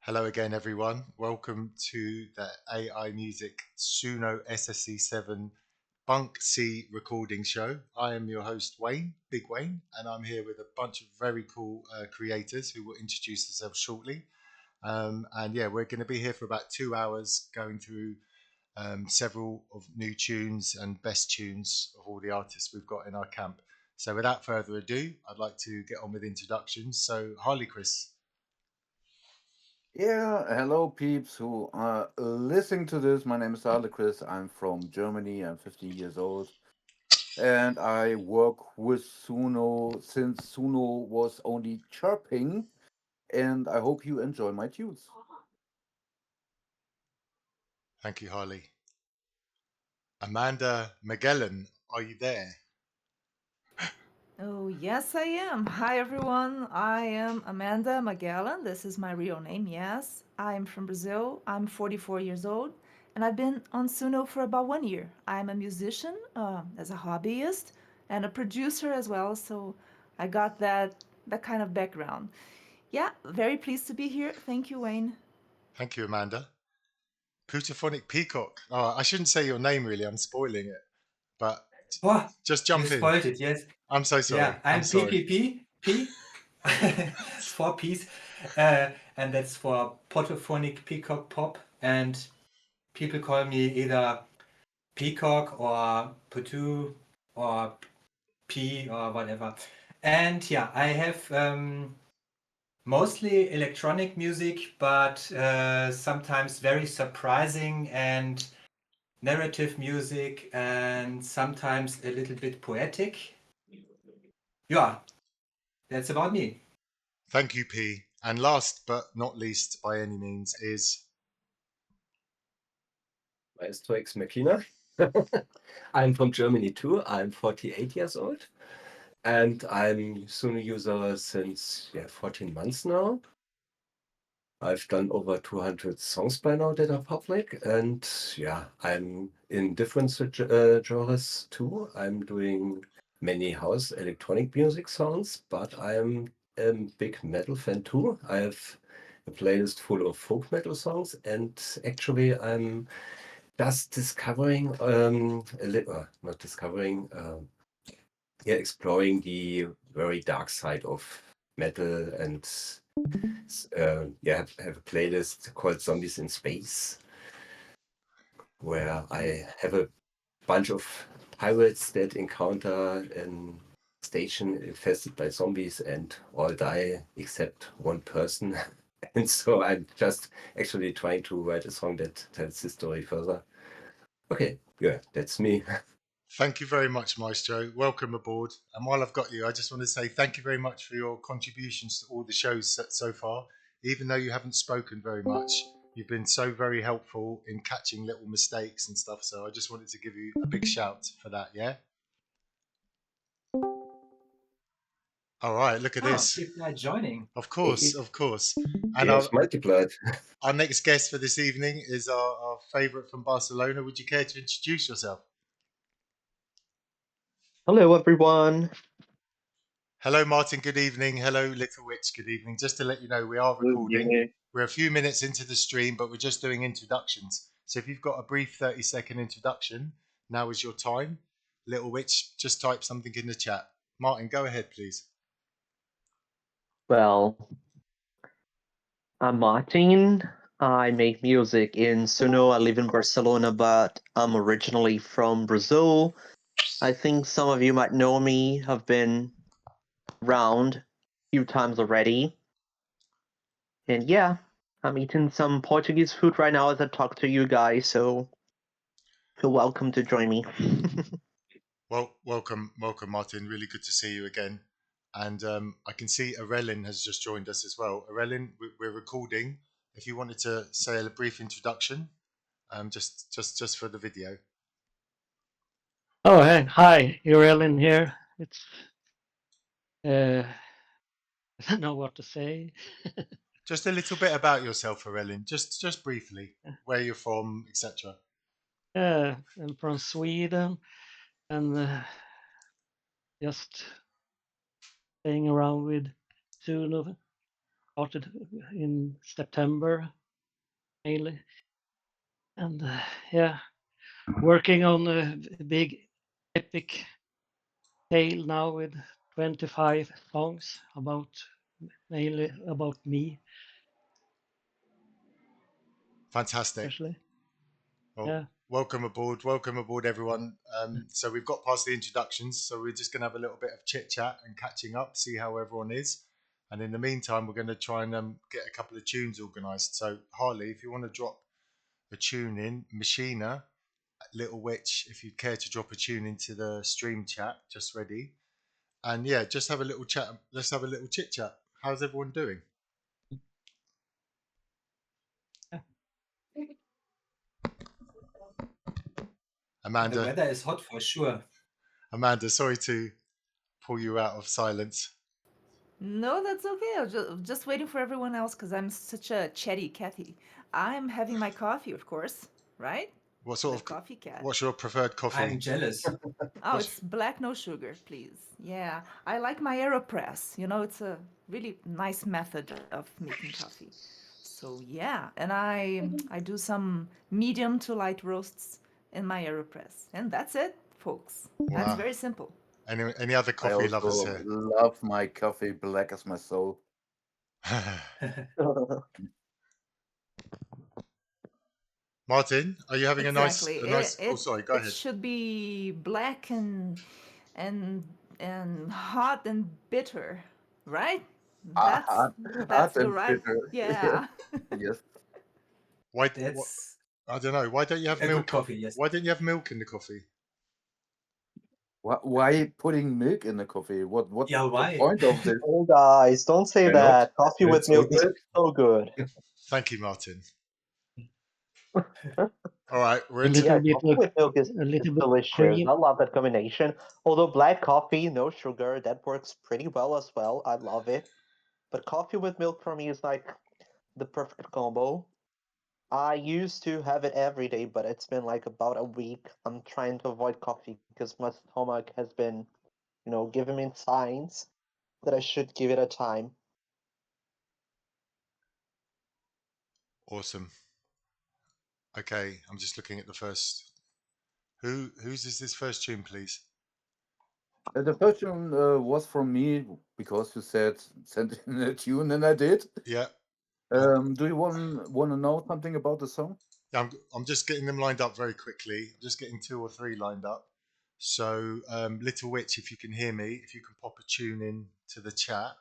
Hello again, everyone. Welcome to the AI Music Suno SSC7 Bunk C recording show. I am your host, Wayne, Big Wayne, and I'm here with a bunch of very cool creators who will introduce themselves shortly. And yeah, we're going to be here for about 2 hours going through several of new tunes and best tunes of all the artists we've got in our camp. So without further ado, I'd like to get on with introductions. So, Harlechryzz. Yeah, hello peeps who are listening to this. My name is Harlechryzz. I'm from Germany. I'm 50 years old. And I work with Suno since Suno was only chirping. And I hope you enjoy my tunes. Thank you, Harley. Amanda Magellan, are you there? Oh, yes, I am. Hi, everyone. I am Amanda Magellan. This is my real name, yes. I'm from Brazil. I'm 44 years old, and I've been on Suno for about 1 year. I'm a musician as a hobbyist and a producer as well, so I got that kind of background. Yeah, very pleased to be here. Thank you, Wayne. Thank you, Amanda. Potoo-phonic Peacock. Oh, I shouldn't say your name really. I'm spoiling it, but Oh, just you jump in. spoiled it, yes. I'm so sorry. Yeah, I'm I'm sorry. PPP, P. It's four P's. And that's for Potoo-phonic Peacock Pop. And people call me either Peacock or Potoo or P or whatever. And yeah, I have mostly electronic music, but sometimes very surprising and narrative music, and sometimes a little bit poetic. Yeah, that's about me. Thank you, P. And last but not least, by any means, is Maestro Machina. I'm from Germany too. I'm 48 years old and I'm Suno user since 14 months now. I've done over 200 songs by now that are public, and I'm in different genres too. I'm doing many house electronic music songs, but I'm a big metal fan too. I have a playlist full of folk metal songs, and actually I'm just discovering not discovering, exploring the very dark side of metal, and have a playlist called Zombies in Space, where I have a bunch of pirates that encounter a station infested by zombies and all die except one person. And so I'm just actually trying to write a song that tells the story further. Okay, yeah, that's me. thank you very much, Maestro. Welcome aboard. And while I've got you, I just want to say thank you very much for your contributions to all the shows so far. Even though you haven't spoken very much, you've been so very helpful in catching little mistakes and stuff. So I just wanted to give you a big shout for that. Yeah. All right. Look at Oh, this. people are joining. Of course, of course. And Yes, multiplied. our next guest for this evening is our favourite from Barcelona. Would you care to introduce yourself? Hello, everyone. Hello, Martin. Good evening. Hello, Little Witch. Good evening. Just to let you know, we are Good recording. evening. We're a few minutes into the stream, but we're just doing introductions. So if you've got a brief 30-second introduction, now is your time. Little Witch, just type something in the chat. Martin, go ahead, please. Well, I'm Martin. I make music in Suno. I live in Barcelona, but I'm originally from Brazil. I think some of you might know me. I've been around a few times already. And yeah, I'm eating some Portuguese food right now as I talk to you guys, so feel welcome to join me. Well, welcome, Martin. Really good to see you again. And I can see Irrelin has just joined us as well. Irrelin, we're recording. If you wanted to say a brief introduction, just for the video. Oh, hey, hi, Irrelin here. It's uh, I don't know what to say. Just a little bit about yourself, Irrelin. Just briefly, where you're from, etc. I'm from Sweden and just playing around with Zulu. started in September mainly, and yeah, working on a big epic tale now with 25 songs about mainly about me, Fantastic. especially. Well, Yeah. welcome aboard, everyone. So we've got past the introductions, so we're just going to have a little bit of chit chat and catching up, see how everyone is. And in the meantime, we're going to try and get a couple of tunes organised. So Harley, if you want to drop a tune in, Machina, Little Witch, if you'd care to drop a tune into the stream chat, just ready. And yeah, just have a little chat. Let's have a little chit chat. How's everyone doing? Yeah. The Amanda, weather is hot for sure. Amanda, sorry to pull you out of silence. No, that's okay. I was just waiting for everyone else because I'm such a chatty catty. I'm having my coffee, of course, right? What The sort of? coffee cat. What's your preferred coffee? I'm jealous. Oh, What's- it's black, no sugar, please. Yeah, I like my AeroPress. You know, it's a really nice method of making coffee. So yeah, and I do some medium to light roasts in my AeroPress, and that's it, folks. That's Wow. very simple. Any other I coffee lovers also here? love my coffee black as my soul. Martin, are you having Exactly. a nice? Oh, It sorry. Go it ahead. should be black and hot and bitter, right? That's Hot, that's hot the and right. bitter. Yeah. Yes. Why? That's I don't know. Why don't you have a good milk? coffee, yes. Why don't you have milk in the coffee? Why putting milk in the coffee? What's Yeah, the why? point of this? Oh, guys, don't say Why not? that. Coffee with It's so milk is good. so good. Thank you, Martin. All right, we're A into. Yeah, little bit coffee of with milk is a little bit of delicious. cream. I love that combination. Although black coffee, no sugar, that works pretty well as well. I love it. But coffee with milk for me is like the perfect combo. I used to have it every day, but it's been like about a week. I'm trying to avoid coffee because my stomach has been, giving me signs that I should give it a time. Awesome. Okay, I'm just looking at the first. Whose is this first tune, please? The first one was from me because you said send in a tune, and I did. Yeah, Do you want to know something about the song? I'm just getting them lined up very quickly. I'm just getting 2 or 3 lined up. So, Little Witch, if you can hear me, if you can pop a tune in to the chat,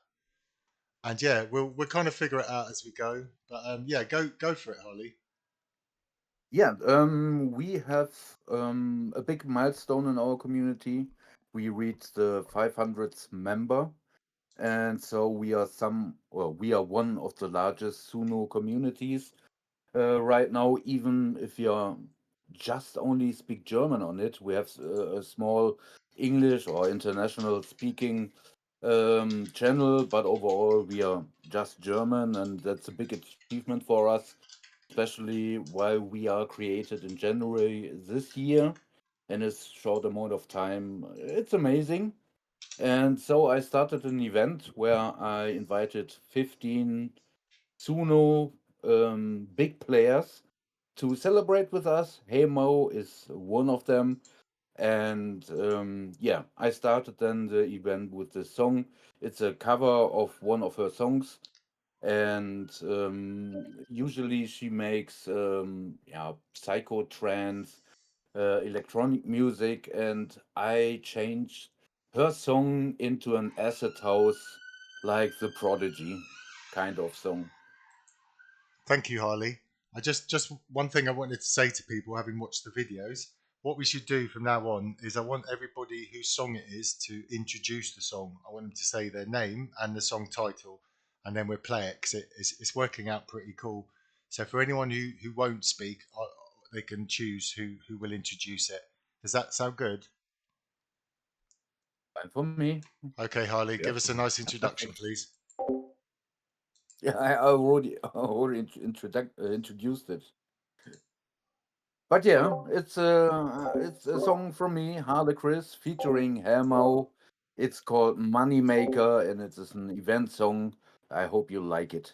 and yeah, we'll kind of figure it out as we go. But yeah, go for it, Harley. Yeah, we have a big milestone in our community. We reached the 500th member, and so we are one of the largest Suno communities right now. Even if you are just only speak German on it, we have a small English or international speaking channel, but overall we are just German, and that's a big achievement for us, especially while we are created in January this year. In a short amount of time, it's amazing. And so I started an event where I invited 15 Suno big players to celebrate with us. Heymow is one of them. And yeah, I started then the event with the song. It's a cover of one of her songs. And usually she makes yeah, psycho trance, electronic music. And I changed her song into an acid house, like the Prodigy kind of song. Thank you, Harley. I just one thing I wanted to say to people having watched the videos. What we should do from now on is I want everybody whose song it is to introduce the song. I want them to say their name and the song title, and then we'll play it because it's working out pretty cool. So for anyone who won't speak, they can choose who will introduce it. Does that sound good? Fine for me. Okay, Harley, Yeah. give us a nice introduction, please. Yeah, I already introduced it. But yeah, it's a song from me, Harlechryzz, featuring Heymow. It's called Moneymaker, and it is an event song. I hope you like it.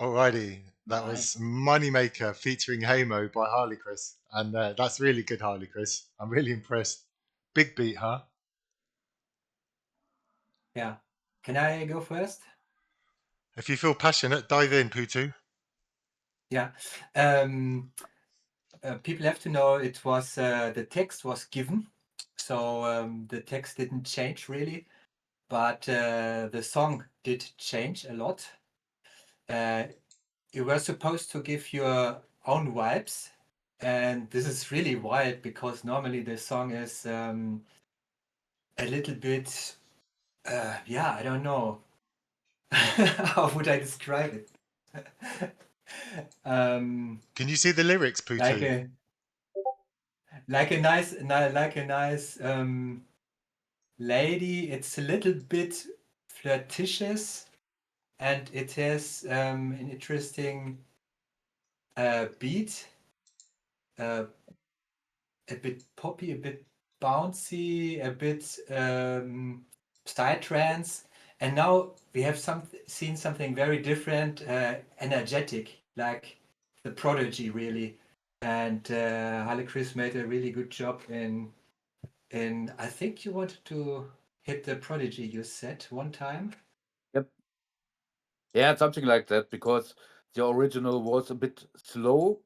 Alrighty, that Nice. was Moneymaker featuring Heymow by Harlechryzz, and that's really good, Harlechryzz. I'm really impressed. Big beat, huh? Yeah. Can I go first? If you feel passionate, dive in, Potoo. Yeah. People have to know it was the text was given, so the text didn't change really, but the song did change a lot. You were supposed to give your own vibes, and this is really wild because normally the song is a little bit, yeah, I don't know. How would I describe it? Can you see the lyrics, Like Potoo? a nice lady. It's a little bit flirtatious, and it has an interesting beat, uh, a bit poppy, a bit bouncy, a bit psytrance. And now we have seen something very different, energetic, like the Prodigy, really. And Harlechryzz made a really good job in. I think you wanted to hit the Prodigy. You said one time. Yep. Yeah, something like that, because the original was a bit slow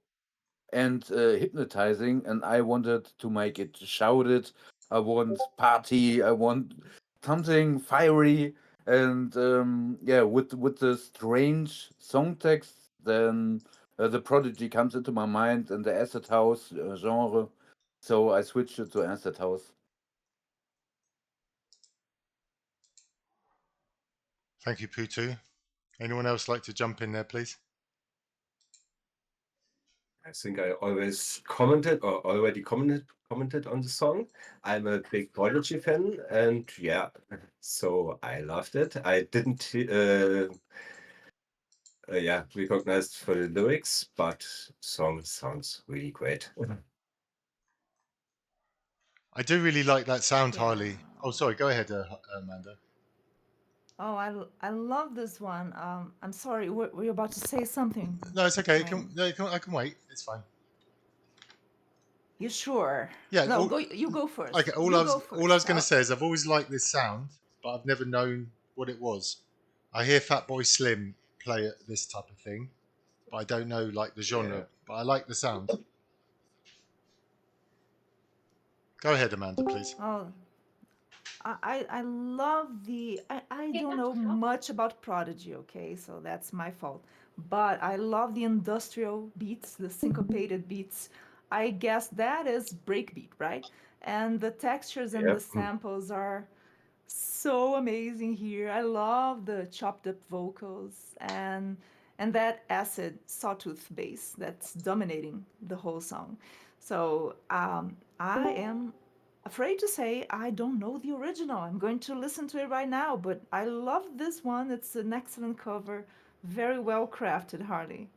and hypnotizing, and I wanted to make it shouted. I want party. I want something fiery, and yeah, with the strange song text, then the Prodigy comes into my mind and the acid house genre. So I switched it to acid house. Thank you, Potoo. Anyone else like to jump in there, please? I think I always commented or already commented on the song. I'm a big Prodigy fan, and yeah, so I loved it. I didn't recognized for the lyrics, but song sounds really great. I do really like that sound, Yeah. Harley. Oh, sorry. Go ahead, Amanda. Oh, I love this one. I'm sorry, were you about to say something? No, it's okay. Wayne? I can wait. It's fine. You sure? Yeah. No, you go first. Okay. You go All I was first. going to say is I've always liked this sound, but I've never known what it was. I hear Fatboy Slim play this type of thing, but I don't know like the genre. Yeah. But I like the sound. Go ahead, Amanda, please. Oh, I love I don't know much about Prodigy, okay, so that's my fault. But I love the industrial beats, the syncopated beats. I guess that is breakbeat, right? And the textures and Yeah. the samples are so amazing here. I love the chopped up vocals and that acid sawtooth bass that's dominating the whole song. So I am afraid to say I don't know the original. I'm going to listen to it right now, but I love this one. It's an excellent cover, very well crafted, Harley.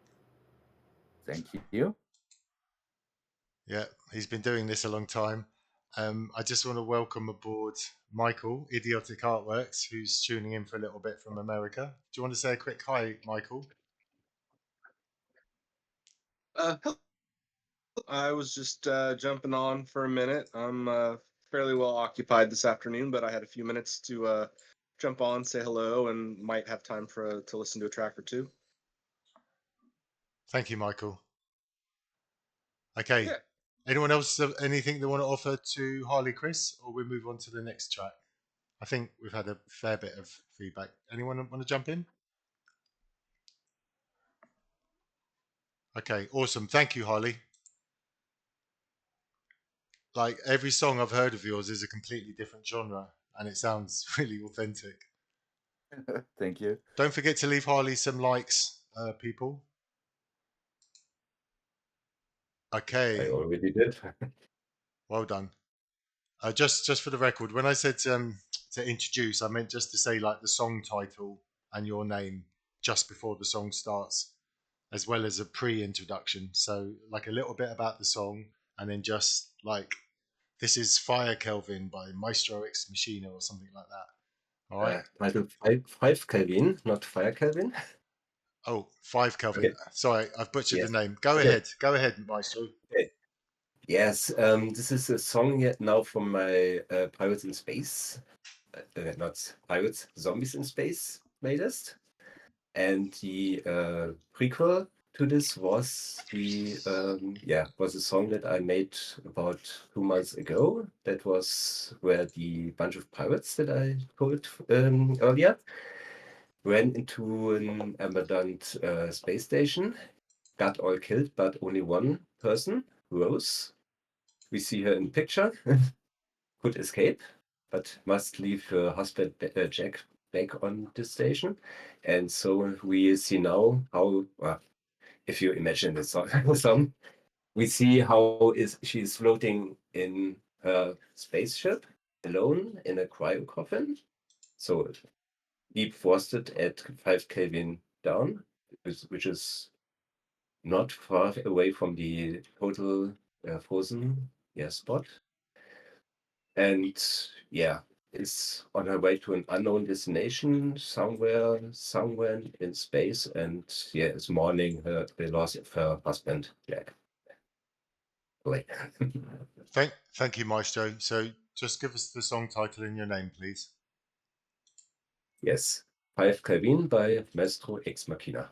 Thank you. Yeah, he's been doing this a long time. I just want to welcome aboard Michael, Idiotic Artworks, who's tuning in for a little bit from America. Do you want to say a quick hi, Michael? Hello. I was just jumping on for a minute. I'm fairly well occupied this afternoon, but I had a few minutes to jump on, say hello, and might have time to listen to a track or two. Thank you, Michael. Okay. Yeah. Anyone else have anything they want to offer to Harlechryzz, or we move on to the next track? I think we've had a fair bit of feedback. Anyone want to jump in? Okay, awesome. Thank you, Harley. Like every song I've heard of yours is a completely different genre, and it sounds really authentic. Thank you. Don't forget to leave Harley some likes, people. I Okay, already did. well done. Just for the record, when I said to introduce, I meant just to say like the song title and your name just before the song starts, as well as a pre-introduction. So like a little bit about the song, and then just like this is Fire Kelvin by Maestro X Machina or something like that. All right. Title 5 Kelvin, not Fire Kelvin. Oh, 5 Kelvin. Okay. Sorry, I've butchered Yes. the name. Go Okay. ahead. Go ahead, Maestro. Okay. Yes, this is a song yet now from my Pirates in Space, not Pirates, Zombies in Space latest. And the prequel to this was was a song that I made about 2 months ago. That was where the bunch of pirates that I told earlier ran into an abandoned space station, got all killed, but only one person, Rose. We see her in the picture, could escape, but must leave her husband Jack back on the station. And so we see now how, if you imagine the song, we see how she's floating in her spaceship alone in a cryo coffin. So deep frosted at 5 Kelvin down, which is not far away from the total frozen spot. And is on her way to an unknown destination somewhere in space. And it's mourning the loss of her husband, Jack. Wait. Thank you, Maestro. So just give us the song title and your name, please. Yes, 5 Kelvin by Maestro Ex Machina.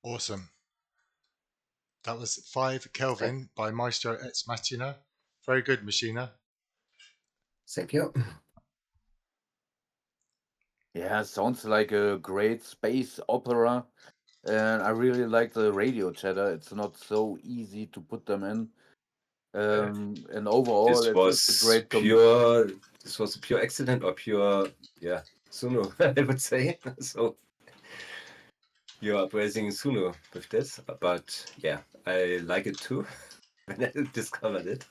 Awesome. That was 5 Kelvin by Maestro ex Machina. Very good, Machina. Thank you. Yeah, sounds like a great space opera. And I really like the radio chatter. It's not so easy to put them in. And overall, This it's a was great pure. This was a pure accident or pure, yeah, Suno, I would say. So you are praising Suno with this, but yeah, I like it too when I discovered it.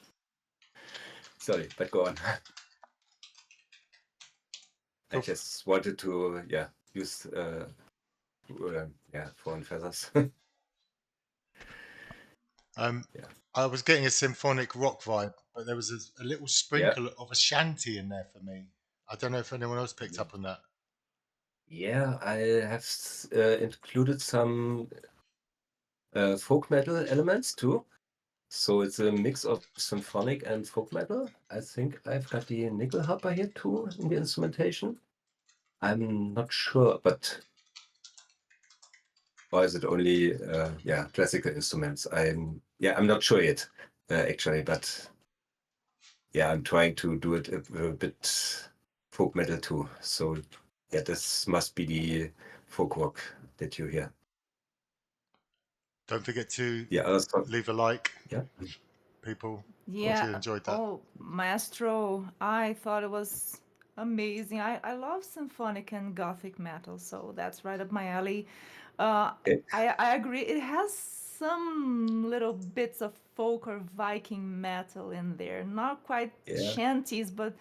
Sorry, but go on. I just wanted to, yeah, use, yeah, foreign feathers. Yeah. I was getting a symphonic rock vibe, but there was a little sprinkle of a shanty in there for me. I don't know if anyone else picked up on that. Yeah, I have included some folk metal elements too. So it's a mix of symphonic and folk metal. I think I've got the nickel harper here too in the instrumentation. I'm not sure, but or is it only yeah, classical instruments? I'm not sure yet actually, but yeah, I'm trying to do it a bit folk metal too. So yeah, this must be the folk rock that you hear. Don't forget to Yeah, leave a like, yeah. people, if Yeah. you enjoyed that. Oh, Maestro, I thought it was amazing. I love symphonic and gothic metal, so that's right up my alley. Okay. I agree. It has some little bits of folk or Viking metal in there. Not quite Yeah, shanties, but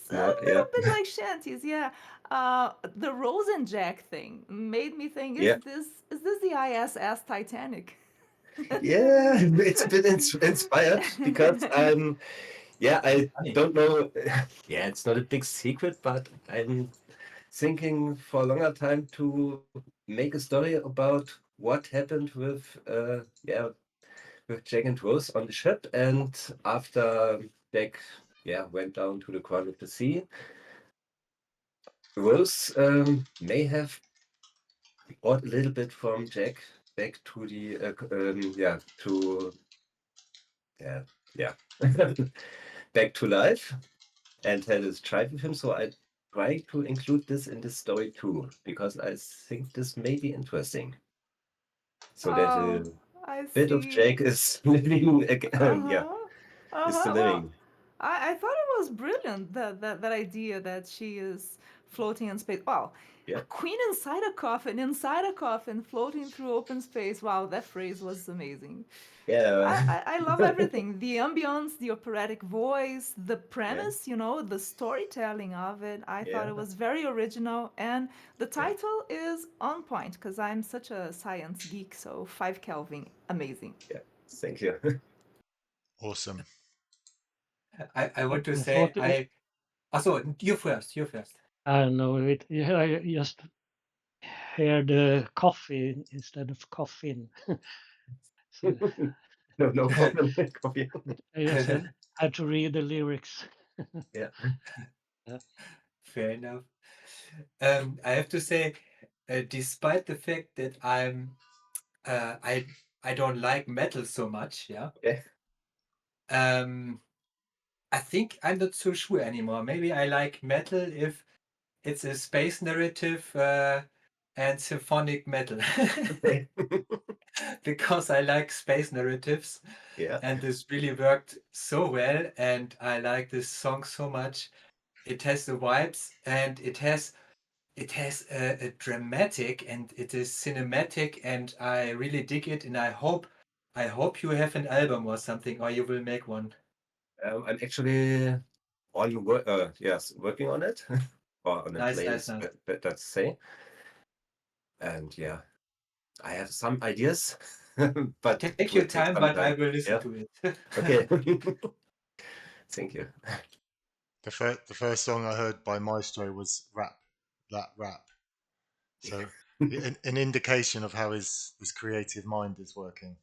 a yeah, little bit like shanties. Yeah. The Rosenjack thing made me think: yeah. is this the ISS Titanic? Yeah, it's a bit inspired because yeah, I don't know. Yeah, it's not a big secret, but I'm thinking for a longer time to make a story about what happened with yeah, with Jack and Rose on the ship, and after Jack went down to the ground of the sea, Rose may have brought a little bit from Jack back to the yeah back to life and had a stride with him. So I try to include this in this story too, because I think this may be interesting. So that Oh, a I bit of see. Jake is living again. Yeah, Uh-huh. is the Uh-huh. Well, living. I thought it was brilliant that idea that she is floating in space. Wow, a Yeah, queen inside a coffin, floating through open space. Wow, that phrase was amazing. yeah, I love everything. The ambience, the operatic voice, the yeah, premise, the storytelling of it. I thought yeah, it was very original. And the yeah, title is on point because I'm such a science geek. So 5 Kelvin, amazing. yeah. Thank you. Awesome. I want to I say thought it, Also, you first. You first. I don't know it. Yeah, I just hear the coffee instead of coffin. So No problem. Copy. I just had to read the lyrics. Yeah. Yeah. Fair enough. I have to say, despite the fact that uh, I I don't like metal so much, yeah. Okay. I think I'm not so sure anymore. Maybe I like metal if it's a space narrative and symphonic metal, Okay. because I like space narratives, Yeah. and this really worked so well. And I like this song so much. It has the vibes, and it has a dramatic, and it is cinematic, and I really dig it. And I hope you have an album or something, or you will make one. I'm actually working on it or on a Nice, nice, playlist, nice. better to say. And yeah, I have some ideas, but it Take your will take time, some but I time. will listen Yeah. to it. Okay. Thank you. The first song I heard by Maestro was Rap, that rap. So an indication of how his creative mind is working.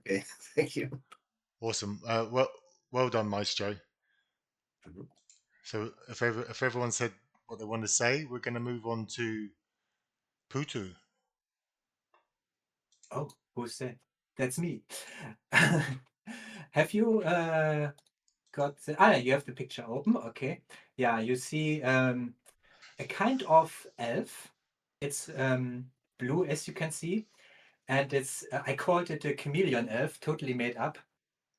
Okay. Thank you. Awesome. Well done, Maestro. Mhm. So if everyone said what they want to say, we're going to move on to Putu. Oh, who's that? That's me. Have you got you have the picture open? Okay. Yeah, you see a kind of elf. It's blue, as you can see, and it's I called it a chameleon elf, totally made up,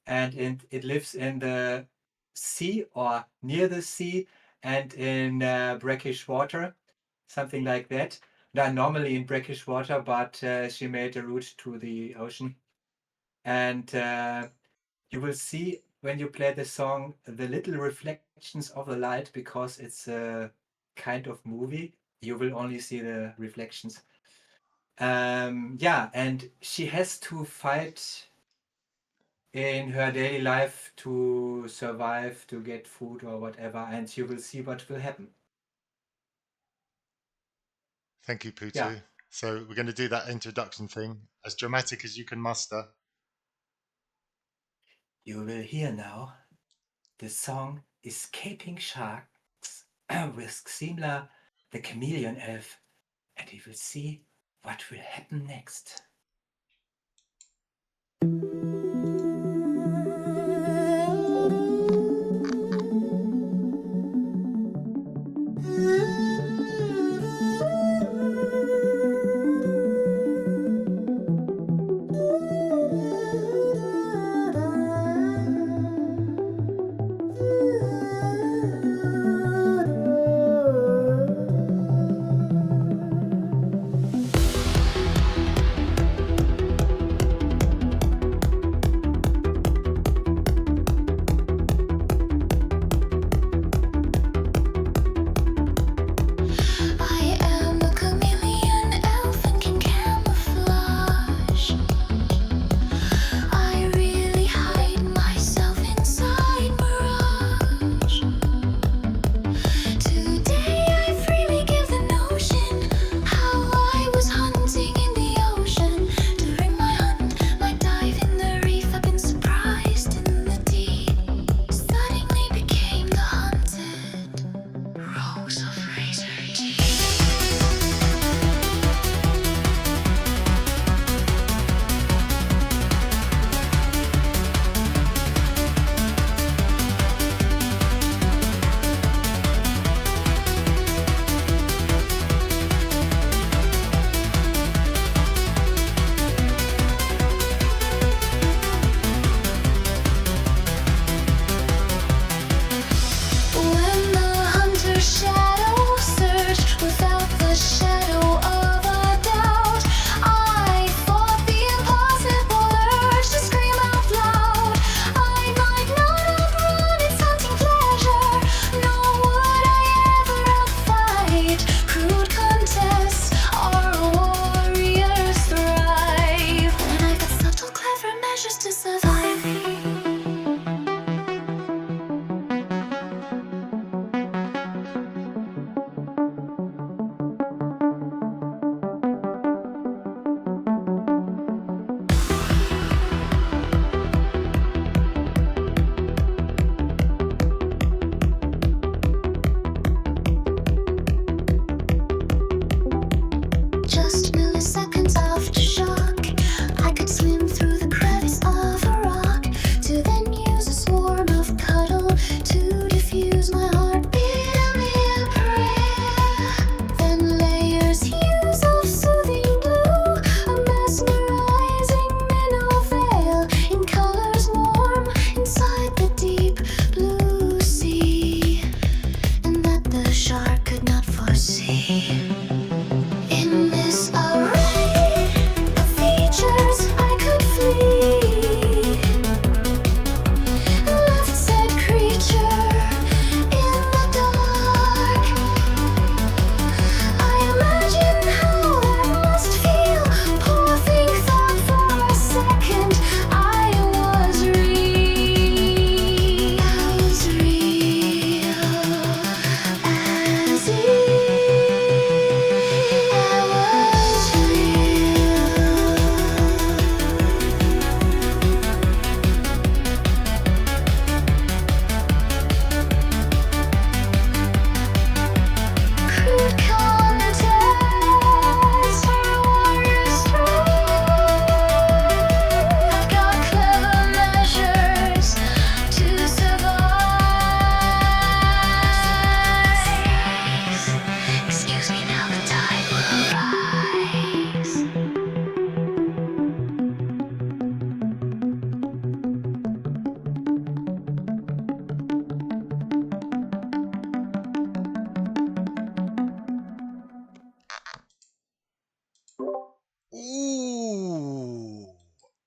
and it lives in the sea or near the sea and in brackish water, something like that. Now, normally in brackish water, but she made a route to the ocean. And you will see when you play the song the little reflections of the light because it's a kind of movie. You will only see the reflections. Yeah, and she has to fight in her daily life to survive, to get food or whatever, and you will see what will happen. Thank you, Yeah. Potoo. So we're going to do that introduction thing as dramatic as you can muster. You will hear now the song Escaping Sharks with Ximla, the chameleon elf, and you will see what will happen next.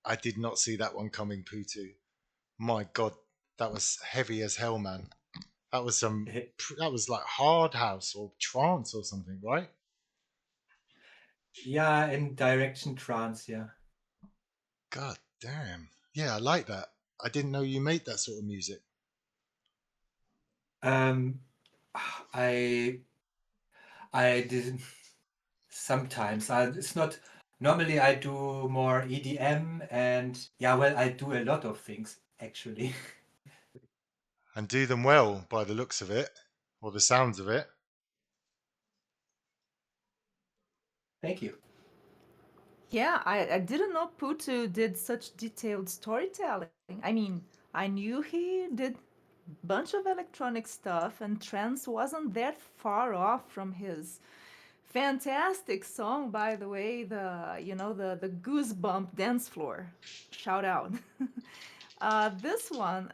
I did not see that one coming, Potoo. My God, that was heavy as hell, man. That was that was like hard house or trance or something, right? Yeah, in direction trance, yeah. God damn. Yeah, I like that. I didn't know you made that sort of music. I didn't sometimes. It's not normally I do more EDM and yeah, well, I do a lot of things actually. And do them well by the looks of it, or the sounds of it. Thank you. Yeah, I didn't know Potoo did such detailed storytelling. I mean, I knew he did bunch of electronic stuff, and trance wasn't that far off from his fantastic song, by the way, the goosebump dance floor. Shout out. This one,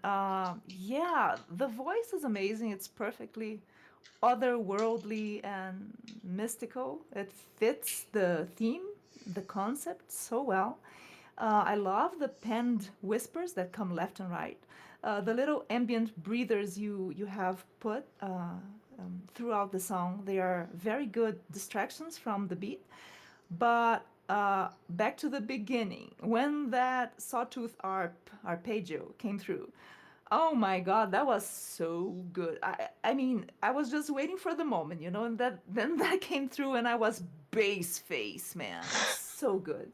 yeah, the voice is amazing. It's perfectly otherworldly and mystical. It fits the theme, the concept so well. I love the penned whispers that come left and right. The little ambient breathers you have put throughout the song, they are very good distractions from the beat. But back to the beginning, when that sawtooth arpeggio came through, oh my god, that was so good. I mean, I was just waiting for the moment, and then that came through and I was bass face, man. So good.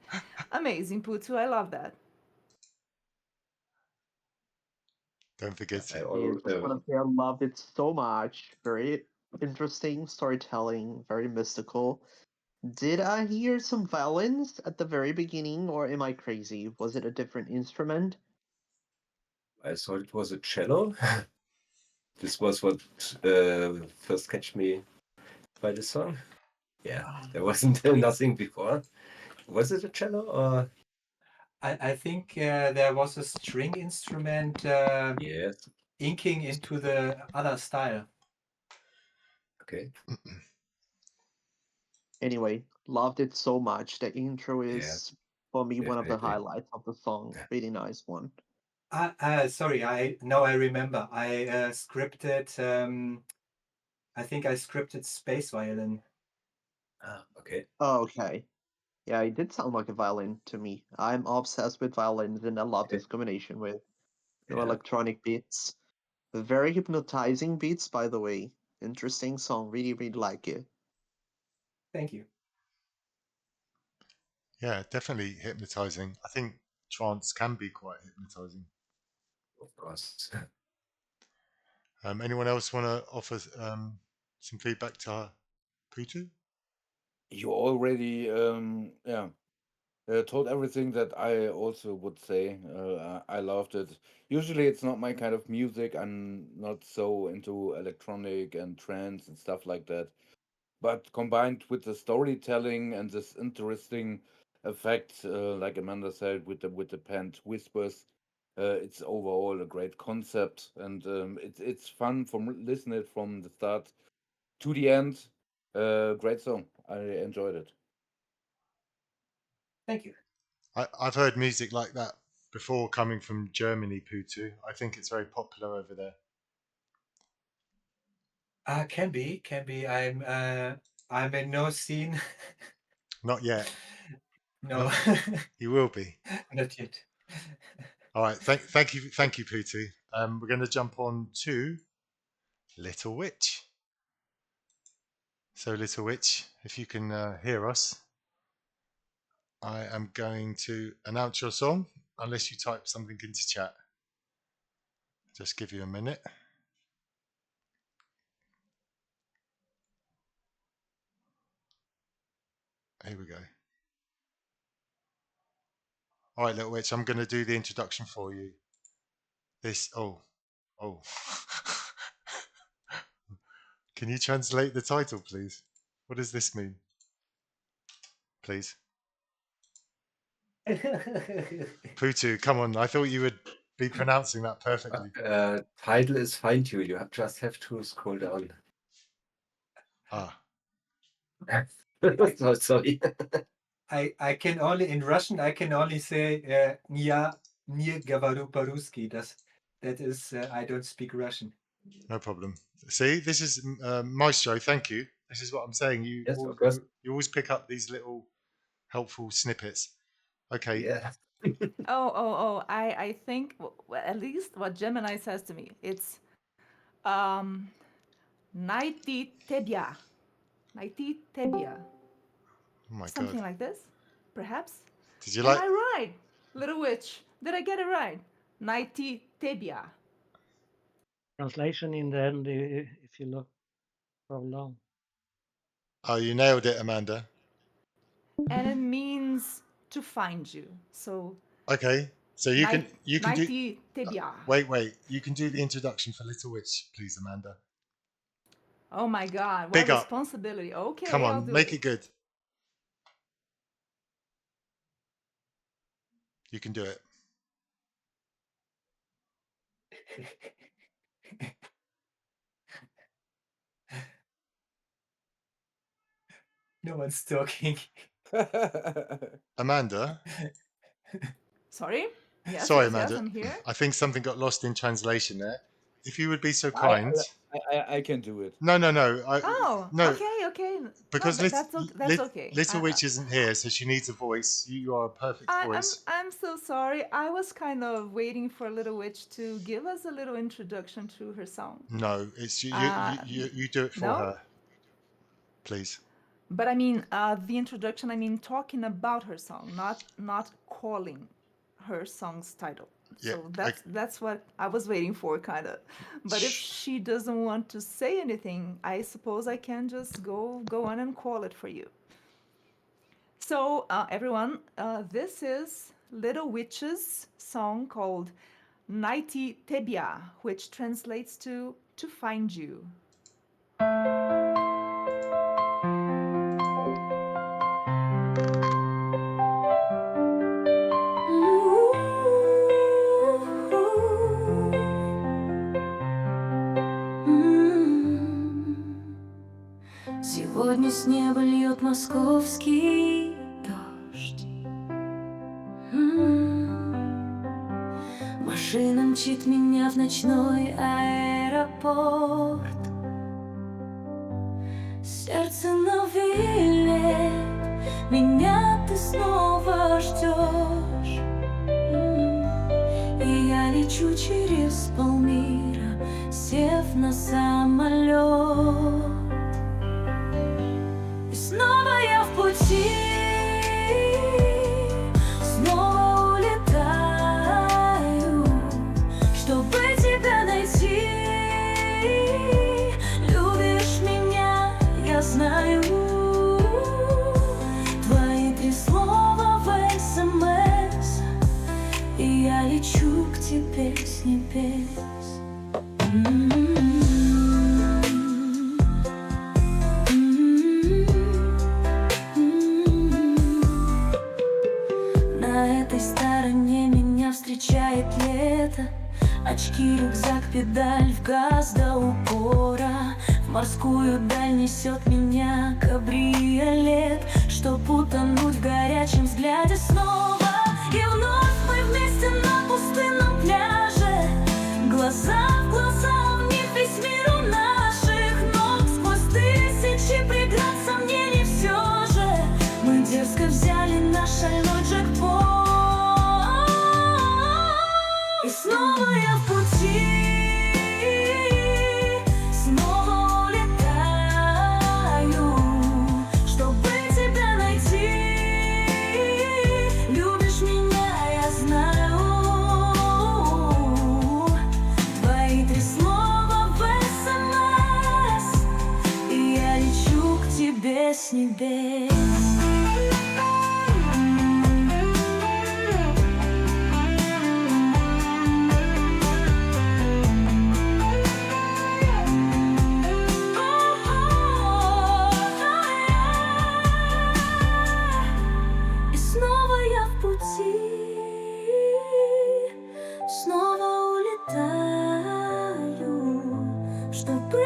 Amazing, Potoo. I love that. Don't forget I it. I just want to say I loved it so much. Very interesting storytelling, very mystical. Did I hear some violins at the very beginning, or am I crazy? Was it a different instrument? I thought it was a cello. This was what first catch me by the song. Yeah, there wasn't nothing before. Was it a cello or? I think there was a string instrument Yes. inking into the other style. Okay. Anyway, loved it so much. The intro Yeah, is, for me, one of the definitely. highlights of the song. Really nice one. Sorry, now I remember. I scripted. I think I scripted space violin. Okay. Oh, okay. Yeah, it did sound like a violin to me. I'm obsessed with violins, and I love Okay. this combination with Yeah. electronic beats. Very hypnotizing beats, by the way. Interesting song. Really, really like it. Thank you. Yeah, definitely hypnotizing. I think trance can be quite hypnotizing. Of course. Anyone else want to offer some feedback to Potoo? You already, told everything that I also would say. I loved it. Usually, it's not my kind of music. I'm not so into electronic and trance and stuff like that. But combined with the storytelling and this interesting effect, like Amanda said, with the penned whispers, it's overall a great concept, and it's fun from listening from the start to the end. Great song. I enjoyed it. Thank you. I've heard music like that before coming from Germany, Potoo. I think it's very popular over there. Can be. I'm in no scene. Not yet. No, You will be. not yet. All right. Thank you, Potoo. We're going to jump on to Little Witch. So, Little Witch, if you can hear us, I am going to announce your song, unless you type something into chat. Just give you a minute. Here we go. All right, Little Witch, I'm going to do the introduction for you. Oh. Can you translate the title, please? What does this mean? Please. Potoo, come on. I thought you would be pronouncing that perfectly. Title is fine too. You just have to scroll down. Ah. So sorry. I can only in Russian I can only say "Я не говорю по-русски." That is I don't speak Russian. No problem. See, this is Maestro. Thank you. This is what I'm saying. Yes, of course. You always pick up these little helpful snippets. Okay. Yeah. I think at least what Gemini says to me, it's Найти тебя. Найти тебя. Oh my Something god. like this, perhaps. Did you Am like? I right, little witch? Did I get it right? Найти тебя. Translation in the end, if you look for long. Oh, you nailed it, Amanda. And it means to find you. So Okay. So you can do. Найти тебя. Wait. You can do the introduction for Little Witch, please, Amanda. Oh my God! What Big up. responsibility. Okay, Come I'll on, do make it good. You can do it. No one's talking. Amanda. Sorry. Yes, Sorry, yes, Amanda. I'm here. I think something got lost in translation there. If you would be so kind. I can do it. No. No. Okay. Because No, that's okay. Little Witch isn't here, so she needs a voice. You are a perfect voice. I'm so sorry. I was kind of waiting for Little Witch to give us a little introduction to her song. No, it's you do it for no? her. Please. But I mean, the introduction. I mean, talking about her song, not calling her song's title. Yeah, So that's what I was waiting for, kind of. But if she doesn't want to say anything, I suppose I can just go on and call it for you. So everyone, this is Little Witch's song called Найти тебя, which translates to find you. Сегодня с неба льет московский дождь. Машина мчит меня в ночной аэропорт. Сердце на вылет, меня ты снова ждешь. И я лечу через полмира, сев на самолет. И снова я в пути, снова улетаю, чтобы тебя найти. Любишь меня, я знаю. Твои 3 слова в СМС, и я лечу к тебе с небес. Встречает лето, очки, рюкзак, педаль в газ до упора. В морскую даль несет меня кабриолет, чтоб утонуть в горячем взгляде снова. И вновь мы вместе на пустынном пляже, глаза в глаза, в них весь мир у наших ног. Сквозь тысячи преград, сомнений все же мы дерзко взяли наш шальной джекпот. И снова я в пути, снова улетаю, чтобы тебя найти. Любишь меня, я знаю. Твои 3 слова в СМС, и я лечу к тебе с небес.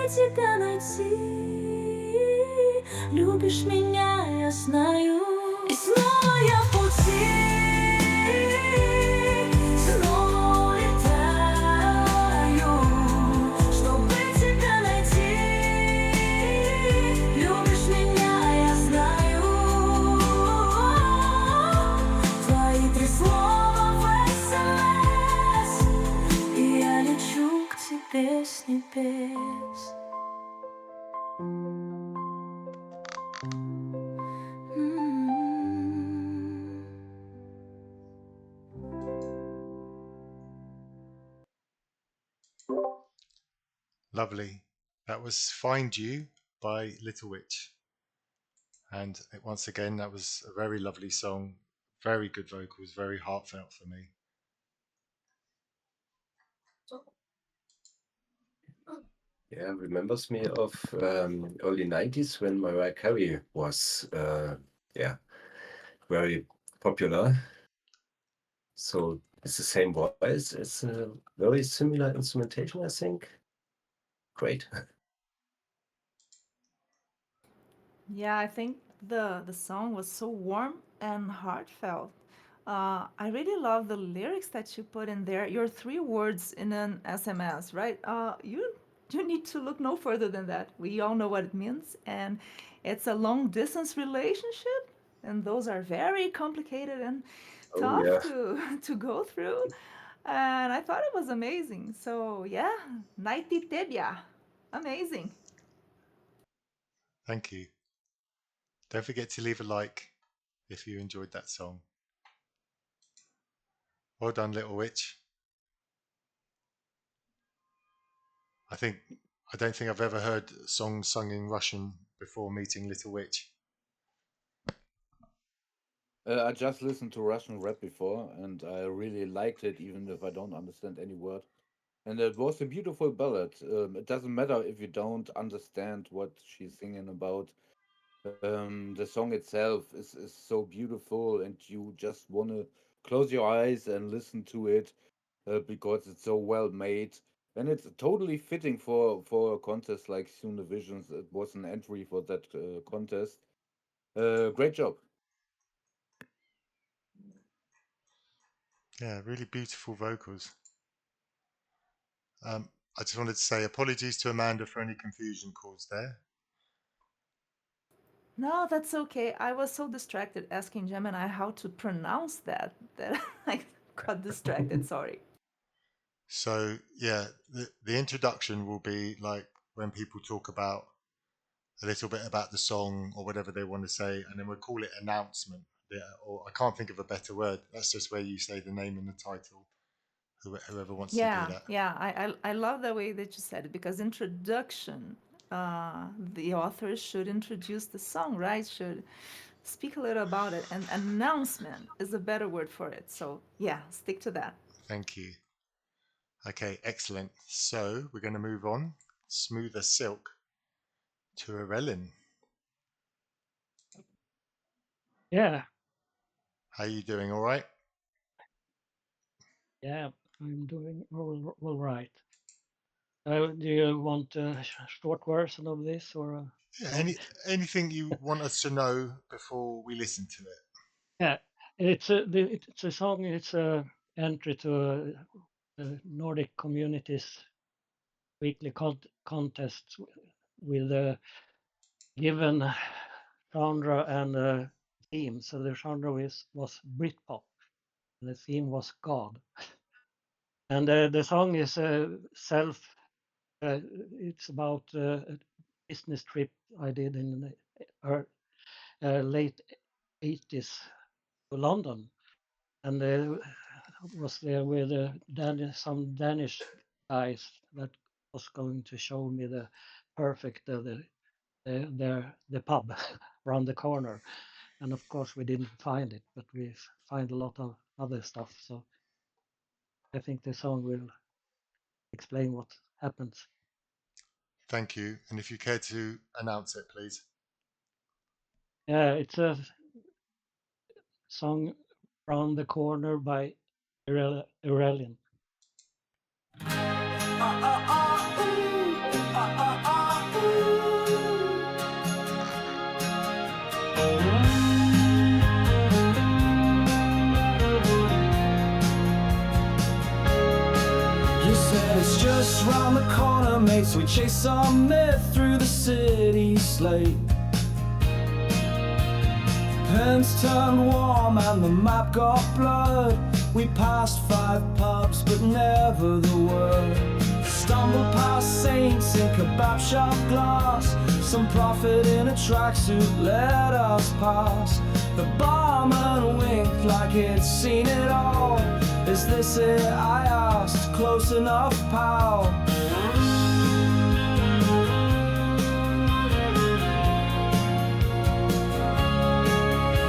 Тебя найти, любишь меня, я знаю. И снова я в пути, снова летаю, чтобы тебя найти. Любишь меня, я знаю. Твои 3 слова в СМС, и я лечу к тебе с небес. Lovely. That was Find You by Little Witch. And once again, that was a very lovely song. Very good vocals, very heartfelt for me. Yeah, remembers me of early 90s when Mariah Carey was very popular. So it's the same voice. It's a very similar instrumentation, I think. Great. Yeah, I think the song was so warm and heartfelt. I really love the lyrics that you put in there. Your 3 words in an SMS, right? You need to look no further than that. We all know what it means, and it's a long distance relationship, and those are very complicated and Oh, tough yeah. to go through. And I thought it was amazing. So yeah, Найти тебя, amazing. Thank you. Don't forget to leave a like if you enjoyed that song. Well done, Little Witch. I don't think I've ever heard songs sung in Russian before meeting Little Witch. I just listened to Russian rap before, and I really liked it, even if I don't understand any word. And it was a beautiful ballad. It doesn't matter if you don't understand what she's singing about. The song itself is so beautiful, and you just want to close your eyes and listen to it because it's so well made. And it's totally fitting for a contest like Suno Visions. It was an entry for that contest. Great job. Yeah, really beautiful vocals. I just wanted to say apologies to Amanda for any confusion caused there. No, that's okay. I was so distracted asking Gemini how to pronounce that I got distracted. Sorry. So yeah, the introduction will be like when people talk about a little bit about the song or whatever they want to say, and then we'll call it announcement. Yeah, or I can't think of a better word. That's just where you say the name and the title. Whoever wants to do that. Yeah. I love the way that you said it, because introduction, the author should introduce the song, right? Should speak a little about it, and announcement is a better word for it. So yeah, stick to that. Thank you. Okay, excellent. So we're going to move on, smooth as silk, to Irrelin. Yeah, How are you doing? All right? yeah, I'm doing all right. Do you want a short version of this or? Yeah, anything you want us to know before we listen to it? Yeah, it's a song. It's a entry to the Nordic Communities weekly contest with a given genre and theme. So the genre was Britpop, and the theme was God. And the song is self. It's about a business trip I did in the late 80s to London, and was there with some Danish guys that was going to show me the perfect the pub around the corner, and of course we didn't find it, but we find a lot of other stuff. So I think the song will explain what happens. Thank you. And if you care to announce it, please. Yeah, it's a song "Round the Corner" by Irrelin. mates, we chased some myth through the city slate. Pens turned warm and the map got blurred. We passed 5 pubs but never the word. Stumbled past saints in kebab shop glass. Some prophet in a tracksuit let us pass. The barman winked like he'd seen it all. Is this it? I asked. Close enough, pal.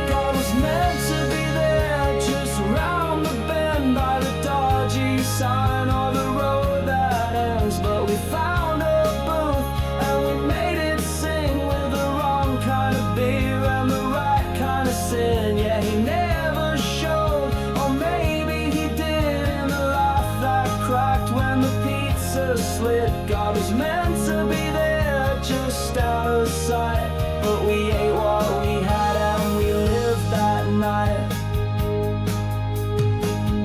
God was meant to be there, just round the bend by the dodgy sign or the road that ends. But we found a booth and we made it sing with the wrong kind of beer and the right kind of sin. Yeah, he never showed, or maybe he did, in the laugh that cracked when the pizza slid. God was meant to be there, just out of sight. But we ate what we had and we lived that night.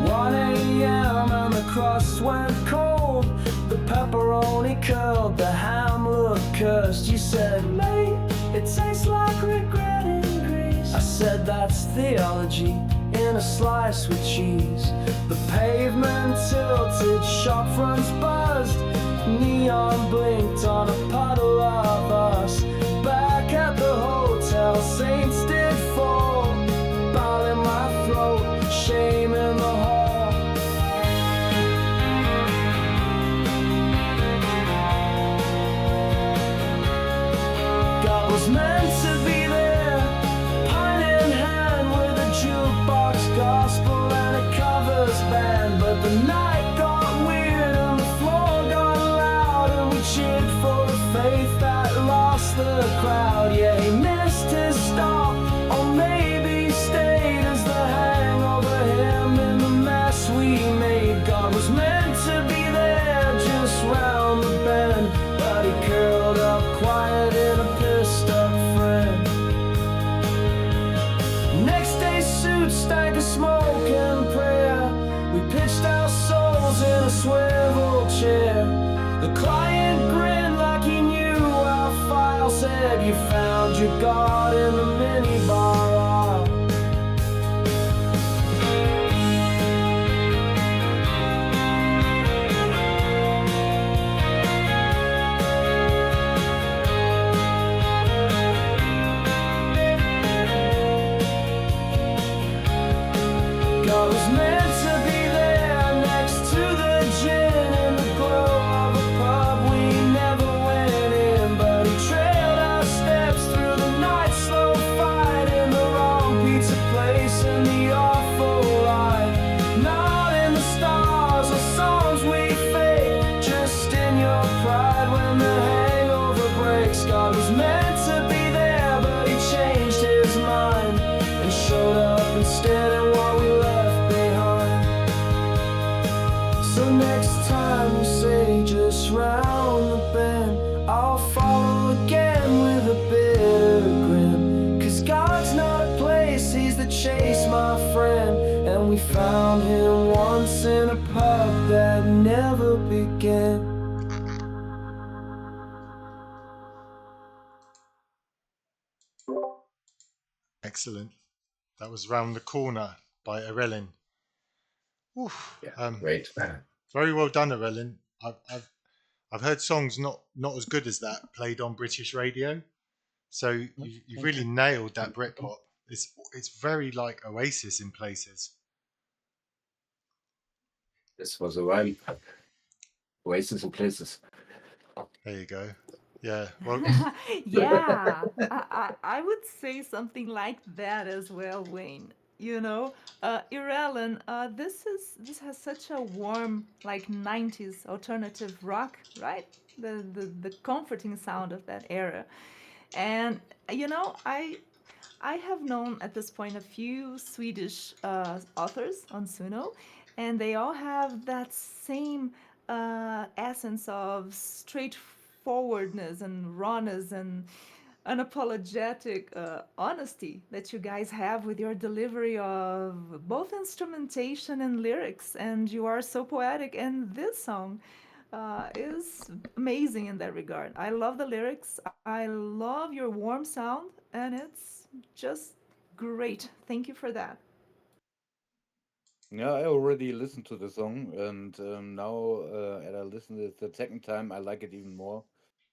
1 a.m. and the crust went cold. The pepperoni curled, the ham looked cursed. You said, mate, it tastes like regret in Greece. I said, that's theology in a slice with cheese. The pavement tilted, shop fronts buzzed. Neon blinked on a puddle of us. Back at the hotel, saints did fall. Ball in my throat, shame in the hall. God was meant to be there, pint in hand with a jukebox gospel and a covers band. But the night got weird and the floor got loud, and we cheered for the faith that lost the crowd. Yeah, he missed his stop, or maybe stayed as the hangover him in the mess we made. God was meant to be there, just round the bend, but he curled up quiet in a pissed up friend. Next day suits stank of smoke and prayer. We pitched our souls in a swivel chair. The client grinned like he knew our file. Said you found your God in the minibar aisle. God was meant to be there, next to the gin in the glow of a pub we never went in. But he trailed our steps through the night, slow fight in the wrong pizza place in the awful light. Not in the stars or songs we fake, just in your pride when the hangover breaks. God was meant to be there, but he changed his mind and showed up instead in what we left behind. So next time you say just round the bend, I'll follow again with a bitter grin. 'Cause God's not a place, he's the chase, my friend. And we found him once in a pub that never began. Excellent. That was Round the Corner by Irrelin. Oof. Yeah, great. Very well done, Irrelin. I've heard songs not as good as that played on British radio. So you've really nailed that Britpop. It's very like Oasis in places. This was a rhyme. Oasis in places. There you go. Yeah. Well, Yeah, I would say something like that as well, Wayne. You know, Irrelin, this has such a warm, like 90s alternative rock, right? The comforting sound of that era. And you know, I have known at this point a few Swedish authors on Suno, and they all have that same essence of straightforwardness and rawness and unapologetic honesty that you guys have with your delivery of both instrumentation and lyrics. And you are so poetic. And this song is amazing in that regard. I love the lyrics. I love your warm sound, and it's just great. Thank you for that. Yeah, I already listened to the song, and now as I listened to it the second time, I like it even more.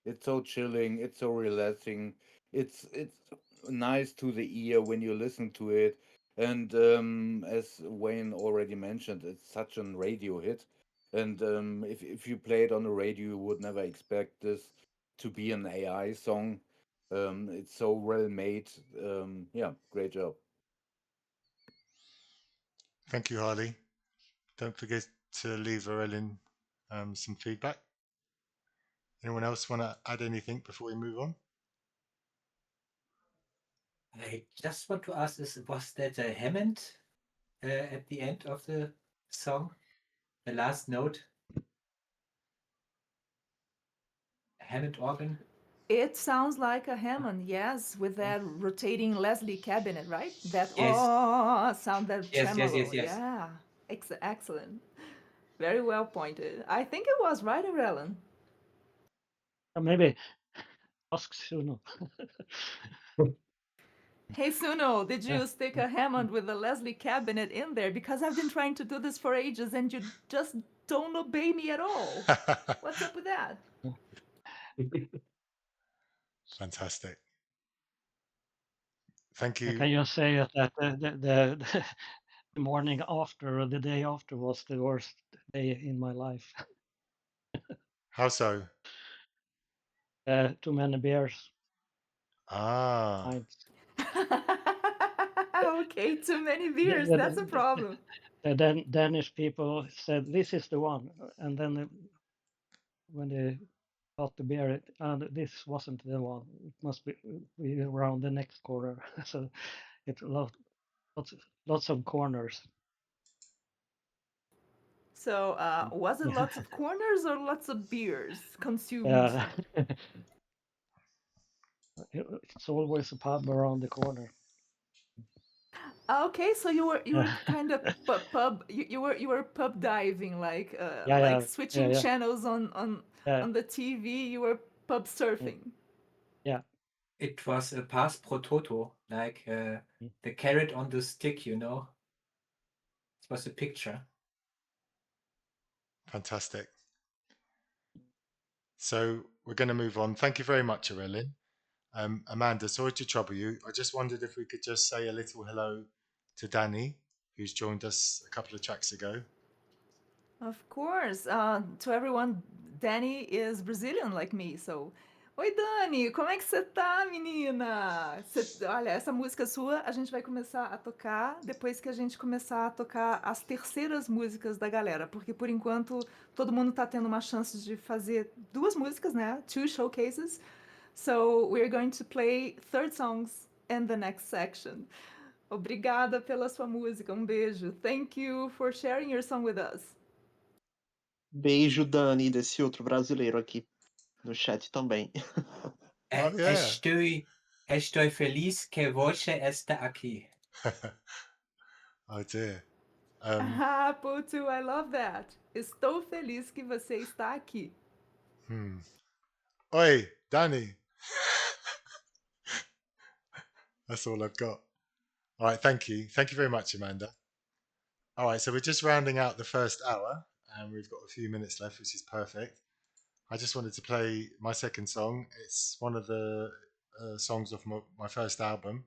It's so chilling. It's so relaxing. It's nice to the ear when you listen to it. And as Wayne already mentioned, it's such a radio hit. And if you play it on the radio, you would never expect this to be an AI song. It's so well made. Yeah, great job. Thank you, Harley. Don't forget to leave Irrelin some feedback. Anyone else want to add anything before we move on? I just want to ask: was that a Hammond at the end of the song? The last note, Hammond organ. It sounds like a Hammond, yes, with that rotating Leslie cabinet, right? That Yes. sound, that Yes, yes, tremolo. yes, yes. Yeah, excellent. Very well pointed. I think it was right, Irrelin. Maybe ask Suno. Hey Suno, did you stick a Hammond with a Leslie cabinet in there? Because I've been trying to do this for ages and you just don't obey me at all. What's up with that? Fantastic. Thank you. Can you say that the morning after or the day after was the worst day in my life? How so? Too many beers. Ah, Pints. Okay, too many beers. That's a problem. The Danish people said this is the one, and then when they got the beer, this wasn't the one. It must be around the next corner. So it lots of corners. So, was it lots of corners or lots of beers consumed? Yeah. It's always a pub around the corner. Okay, so you were kind of pub you were pub diving, like Yeah. switching channels on the TV. You were pub surfing. Yeah. It was a pass pro toto, like the carrot on the stick, you know. It was a picture. fantastic. So we're going to move on. Thank you very much, Irrelin. Amanda, sorry to trouble you. I just wondered if we could just say a little hello to Dani, who's joined us a couple of tracks ago. Of course. To everyone, Dani is Brazilian like me, so. Oi, Dani, como é que você tá, menina? Olha, essa música sua a gente vai começar a tocar depois que a gente começar a tocar as terceiras músicas da galera, porque por enquanto todo mundo tá tendo uma chance de fazer duas músicas, né? Two showcases. So we're going to play third songs in the next section. Obrigada pela sua música, um beijo. Thank you for sharing your song with us. Beijo, Dani, desse outro brasileiro aqui no chat também. Oh, yeah. Estoy feliz que você está aqui. Oh dear. Potoo, I love that. Estou feliz que você está aqui. Oi, Dani. That's all I've got. All right, thank you. Thank you very much, Amanda. All right, so we're just rounding out the first hour and we've got a few minutes left, which is perfect. I just wanted to play my second song. It's one of the songs off my first album.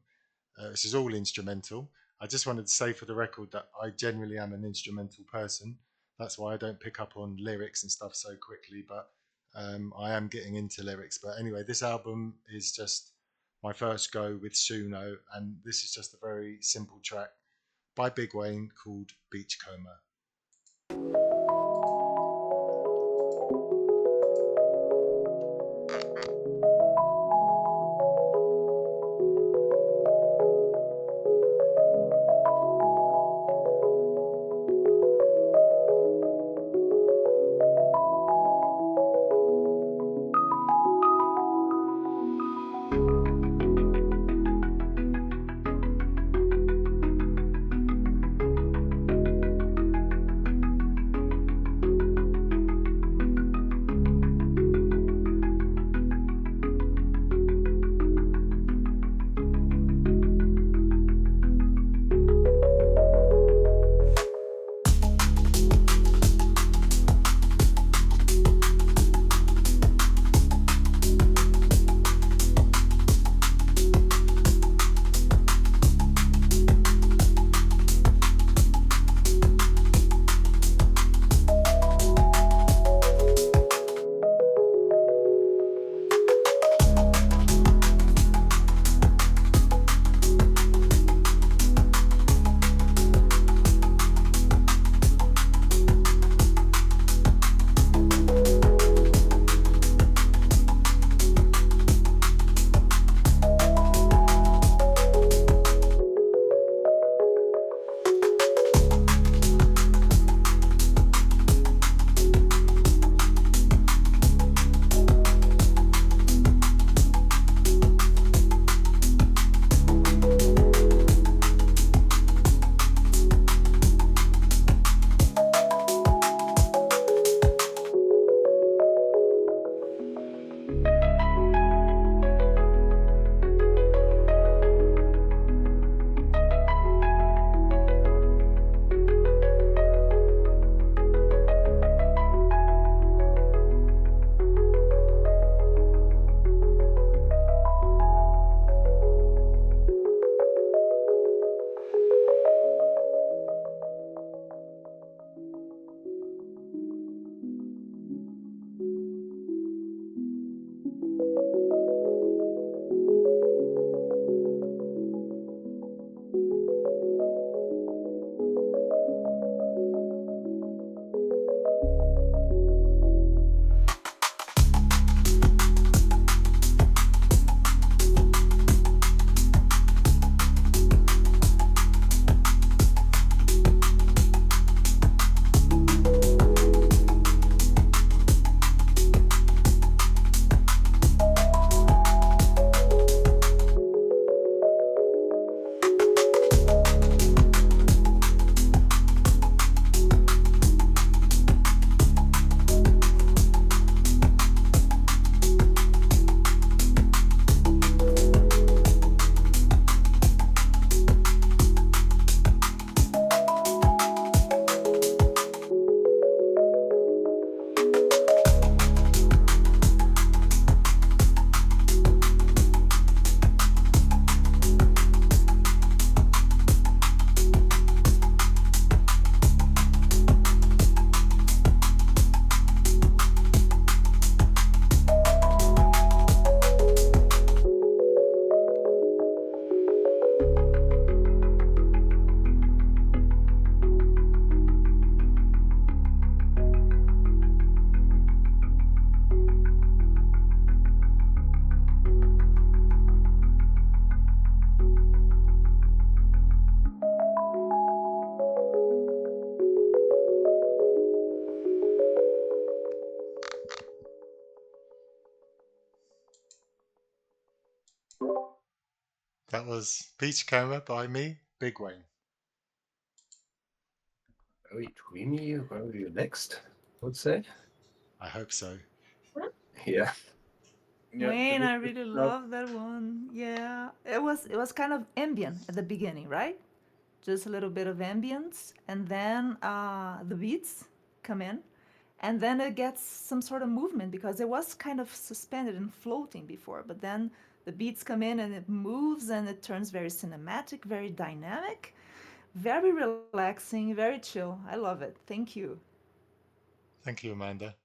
This is all instrumental. I just wanted to say for the record that I generally am an instrumental person. That's why I don't pick up on lyrics and stuff so quickly, but I am getting into lyrics. But anyway, this album is just my first go with Suno, and this is just a very simple track by Big Wayne called Beachcomber. That was Beachcomber by me, Big Wayne. Very dreamy. Where are you next? I would say. I hope so. Yeah. Wayne, I really love that one. Yeah, it was kind of ambient at the beginning, right? Just a little bit of ambience, and then the beats come in, and then it gets some sort of movement because it was kind of suspended and floating before, but then the beats come in and it moves and it turns very cinematic, very dynamic, very relaxing, very chill. I love it. Thank you. Thank you, Amanda.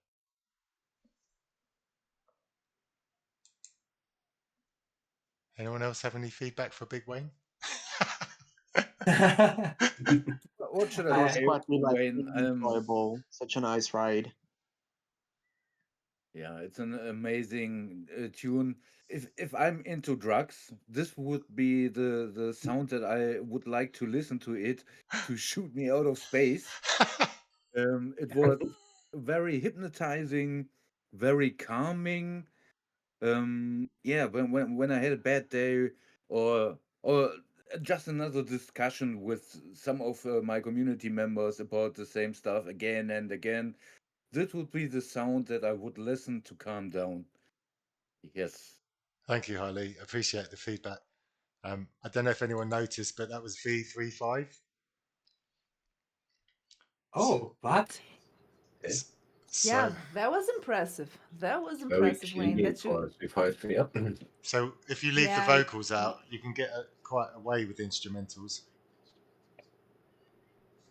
Anyone else have any feedback for Big Wayne? What should It I was say, quite Wayne? enjoyable. Such a nice ride. Yeah, it's an amazing tune. If I'm into drugs, this would be the sound that I would like to listen to it to shoot me out of space. It was very hypnotizing, very calming. Yeah, when I had a bad day or just another discussion with some of my community members about the same stuff again and again, this would be the sound that I would listen to calm down. Yes. Thank you, Harley. Appreciate the feedback. I don't know if anyone noticed, but that was V35. Oh, what? S- Yeah, So, that was impressive. That was Very impressive, Wayne. clean That you for V5. Yeah. so if you leave the yeah, vocals out, you can get quite away with instrumentals.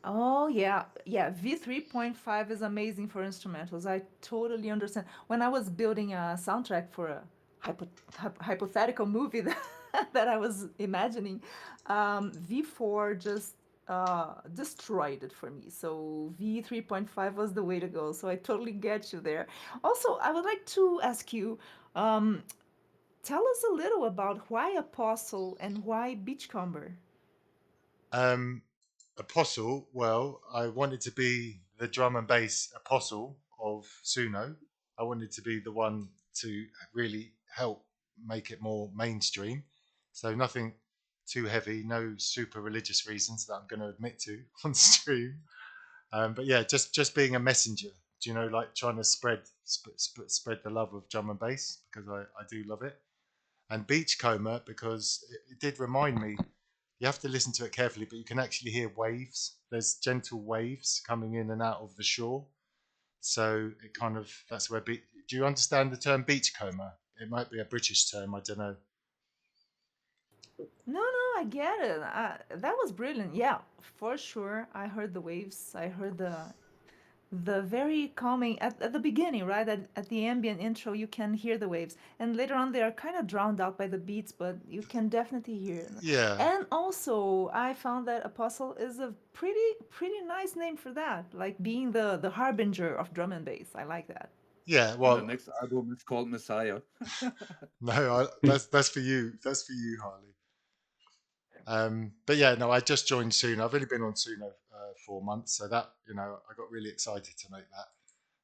oh yeah. V3.5 is amazing for instrumentals. I totally understand. When I was building a soundtrack for a hypothetical movie that, that I was imagining, V4 just destroyed it for me. So V3.5 was the way to go. So I totally get you there. Also, I would like to ask you, um, tell us a little about why Apostle and why Beachcomber. Um, Apostle, well, I wanted to be the drum and bass apostle of Suno. I wanted to be the one to really help make it more mainstream. So nothing too heavy, no super religious reasons that I'm going to admit to on stream. But yeah, just being a messenger. Do you know, like trying to spread the love of drum and bass because I do love it. And Beachcomber because it did remind me you have to listen to it carefully, but you can actually hear waves. There's gentle waves coming in and out of the shore. So it kind of that's where do you understand the term beachcomber? It might be a British term, I don't know. No, I get it. That was brilliant. Yeah, for sure. I heard the waves. I heard the very calming at the beginning, right? At the ambient intro, you can hear the waves, and later on they are kind of drowned out by the beats, but you can definitely hear it. Yeah. And also, I found that Apostle is a pretty nice name for that, like being the harbinger of drum and bass. I like that. Yeah, And the well, next album is called Messiah. no, that's for you. That's for you, Harley. But yeah, no, I just joined Suno. I've only been on Suno 4 months, so that I got really excited to make that.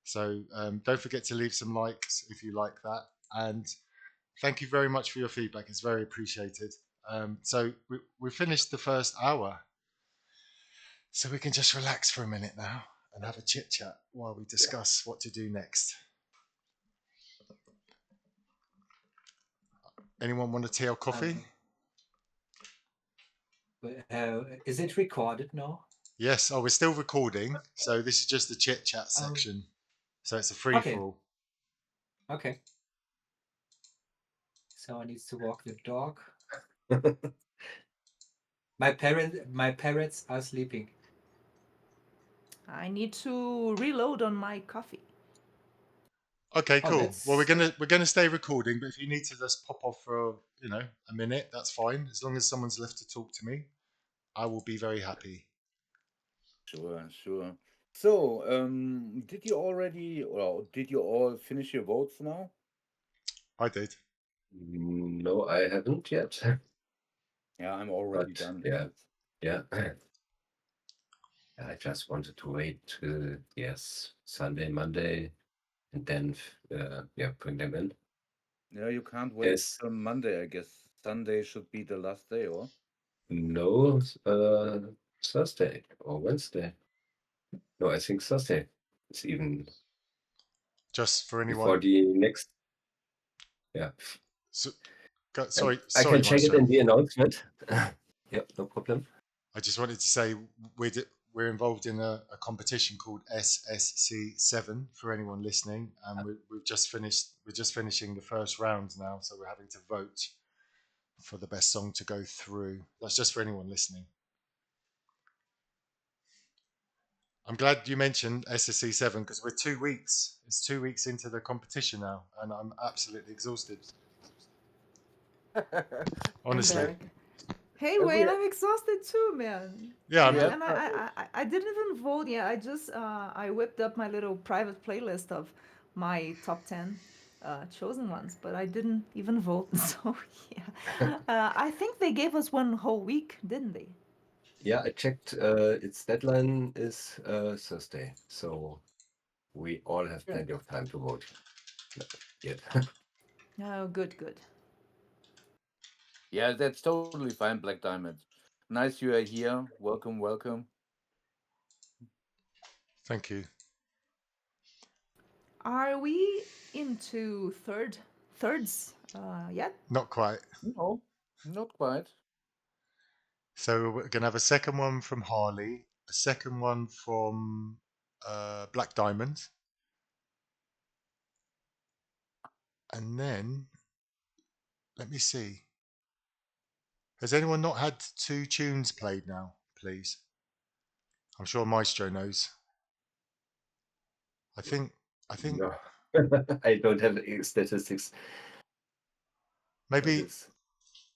So don't forget to leave some likes if you like that, and thank you very much for your feedback. It's very appreciated. So we finished the first hour, so we can just relax for a minute now and have a chit chat while we discuss what to do next. Anyone want a tea or coffee? Is it recorded now? Yes. Oh, we're still recording, so this is just the chit chat section. So it's a free Okay. for all. Okay. Someone needs to walk the dog. My parrots are sleeping. I need to reload on my coffee. Okay, Oh, cool. that's- Well, we're gonna stay recording, but if you need to just pop off for a minute, that's fine. As long as someone's left to talk to me, I will be very happy. Sure. So, did you all finish your votes now? I did. No, I haven't yet. Yeah, I'm already But, done. yeah. I just wanted to wait till Sunday, Monday, and then bring them in. Yeah, you can't wait Yes. till Monday, I guess. Sunday should be the last day, or? No, Thursday or Wednesday. No, I think Thursday. It's even Just for before anyone. the next. Yeah. So, And sorry, I can check it Maestro. in the announcement. Yep, no problem. I just wanted to say we're involved in a competition called SSC7 for anyone listening, and we've just finished. We're just finishing the first round now, so we're having to vote for the best song to go through. That's just for anyone listening. I'm glad you mentioned SSC7 because we're 2 weeks. It's 2 weeks into the competition now, and I'm absolutely exhausted. Honestly. I'm back. Hey And we Wayne, ha- I'm exhausted too, man. Yeah, we And have I didn't even vote yet. I just I whipped up my little private playlist of my top 10 chosen ones, but I didn't even vote. So yeah, I think they gave us one whole week, didn't they? Yeah, I checked. Its deadline is Thursday, so we all have plenty of time to vote. Yet. Oh, good, good. Yeah, that's totally fine, Black Diamond. Nice you are here. Welcome, welcome. thank you. Are we into thirds yet? Not quite. No, not quite. So we're gonna have a second one from Harley, a second one from Black Diamond, and then let me see. Has anyone not had 2 tunes played now, please? I'm sure Maestro knows. I think No, I don't have statistics. maybe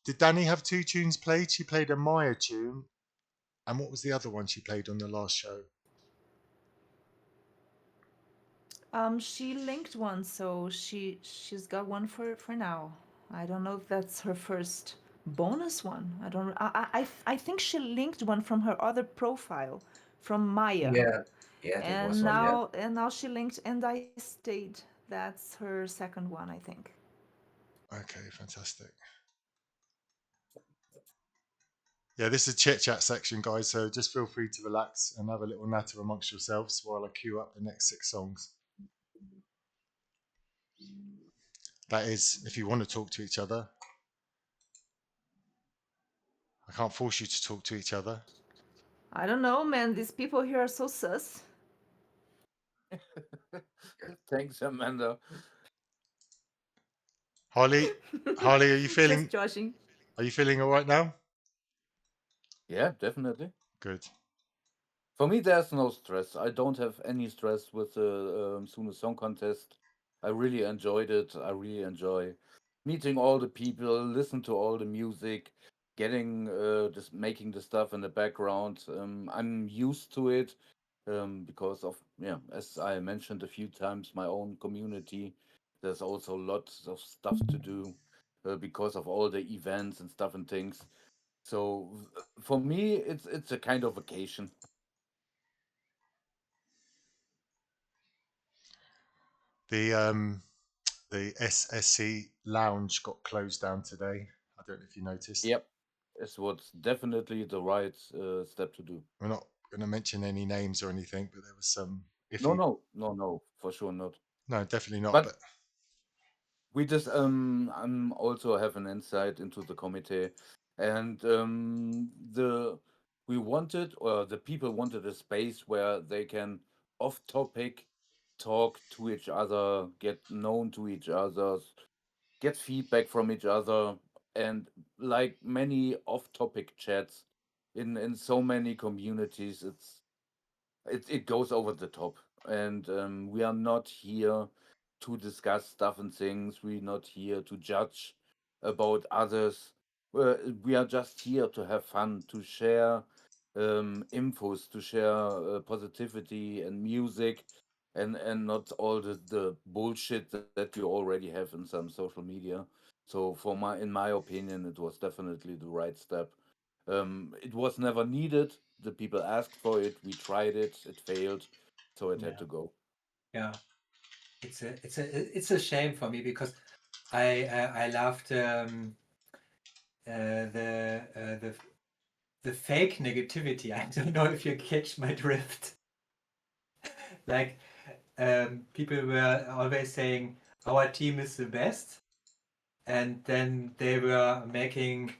did Dani have 2 tunes played? She played a Maya tune, and what was the other one she played on the last show? She linked one, so she's got one for now. I don't know if that's her first bonus one. I don't. I think she linked one from her other profile, from Maya. Yeah, there was one. Yeah. And now she linked and I stayed. That's her second one, I think. Okay, fantastic. Yeah, this is a chit chat section, guys. So just feel free to relax and have a little natter amongst yourselves while I queue up the next 6 songs. That is, if you want to talk to each other. I can't force you to talk to each other. I don't know, man. These people here are so sus. Thanks, Amanda. Harley, are you feeling? Just joshing. Are you feeling all right now? Yeah, definitely. Good. For me, there's no stress. I don't have any stress with the Suno Song Contest. I really enjoyed it. I really enjoy meeting all the people, listen to all the music, getting just making the stuff in the background. I'm used to it because of as I mentioned a few times, my own community. There's also lots of stuff to do because of all the events and stuff and things. So for me, it's a kind of vacation. The SSC lounge got closed down today. I don't know if you noticed. Yep, it was definitely the right step to do. We're not going to mention any names or anything, but there was some No, iffy. no, for sure not. No, definitely not. But But we just also have an insight into the committee, and the we wanted, or the people wanted, a space where they can off topic talk to each other, get known to each other, get feedback from each other, and like many off topic chats in so many communities, it goes over the top, and we are not here to discuss stuff and things. We're not here to judge about others. We are just here to have fun, to share infos, to share positivity and music, and not all the bullshit that you already have in some social media. So in my opinion, it was definitely the right step. It was never needed. The people asked for it. We tried it. It failed, so it had to go. Yeah, it's a shame for me because I loved the fake negativity. I don't know if you catch my drift. Like people were always saying our team is the best, and then they were making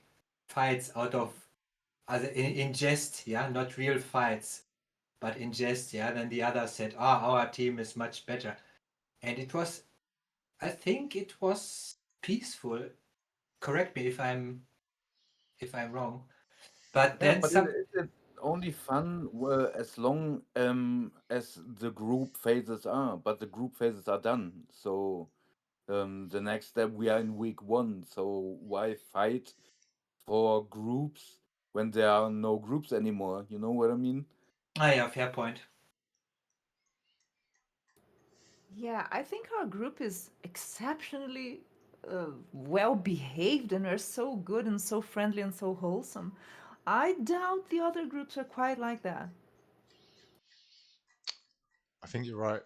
fights out of in jest, yeah, not real fights, but in jest, yeah. Then the other said, our team is much better, and it was, I think it was peaceful. Correct me if I'm wrong, but Yeah, then but some. it's only fun as long as the group phases are. But the group phases are done. So the next step, we are in week 1. So why fight for groups when there are no groups anymore? You know what I mean? Yeah, fair point. Yeah, I think our group is exceptionally well behaved and are so good and so friendly and so wholesome. I doubt the other groups are quite like that. I think you're right.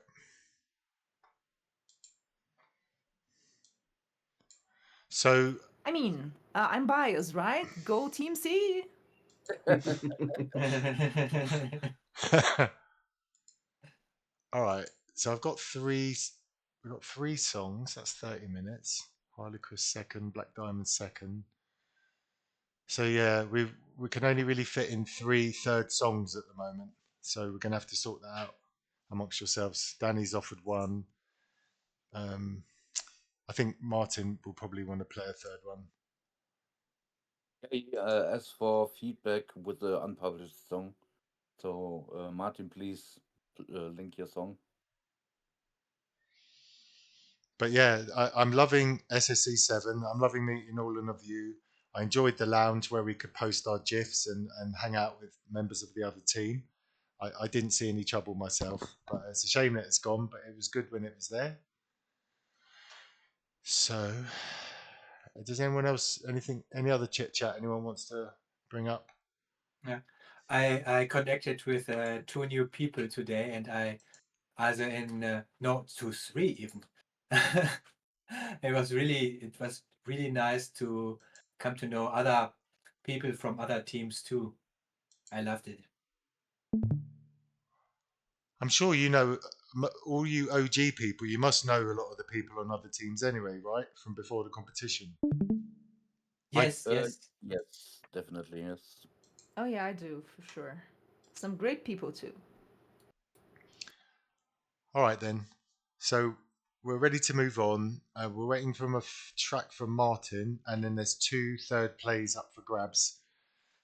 So, I mean, I'm biased, right? Go Team C! all right. So I've got three. We've got 3 songs. That's 30 minutes. Harlechryzz second, Black Diamond second. So yeah, we can only really fit in 3 third songs at the moment. So we're gonna have to sort that out amongst yourselves. Danny's offered one. I think Martin will probably want to play a third one. Hey, as for feedback with the unpublished song, so Martin, please link your song. But yeah, I'm loving SSC7. I'm loving meeting all of you. I enjoyed the lounge where we could post our GIFs and hang out with members of the other team. I didn't see any trouble myself, but it's a shame that it's gone, but it was good when it was there. So, does anyone else, any other chit chat anyone wants to bring up? Yeah, I connected with 2 new people today, and I either in no 2, 3 even. It was really nice to come to know other people from other teams too. I loved it. I'm sure you know all you OG people. You must know a lot of the people on other teams anyway, right? From before the competition. Yes, yes. Yes, definitely, yes. Oh, yeah, I do, for sure. Some great people, too. All right, then. So we're ready to move on. We're waiting for a track from Martin, and then there's 2 third plays up for grabs.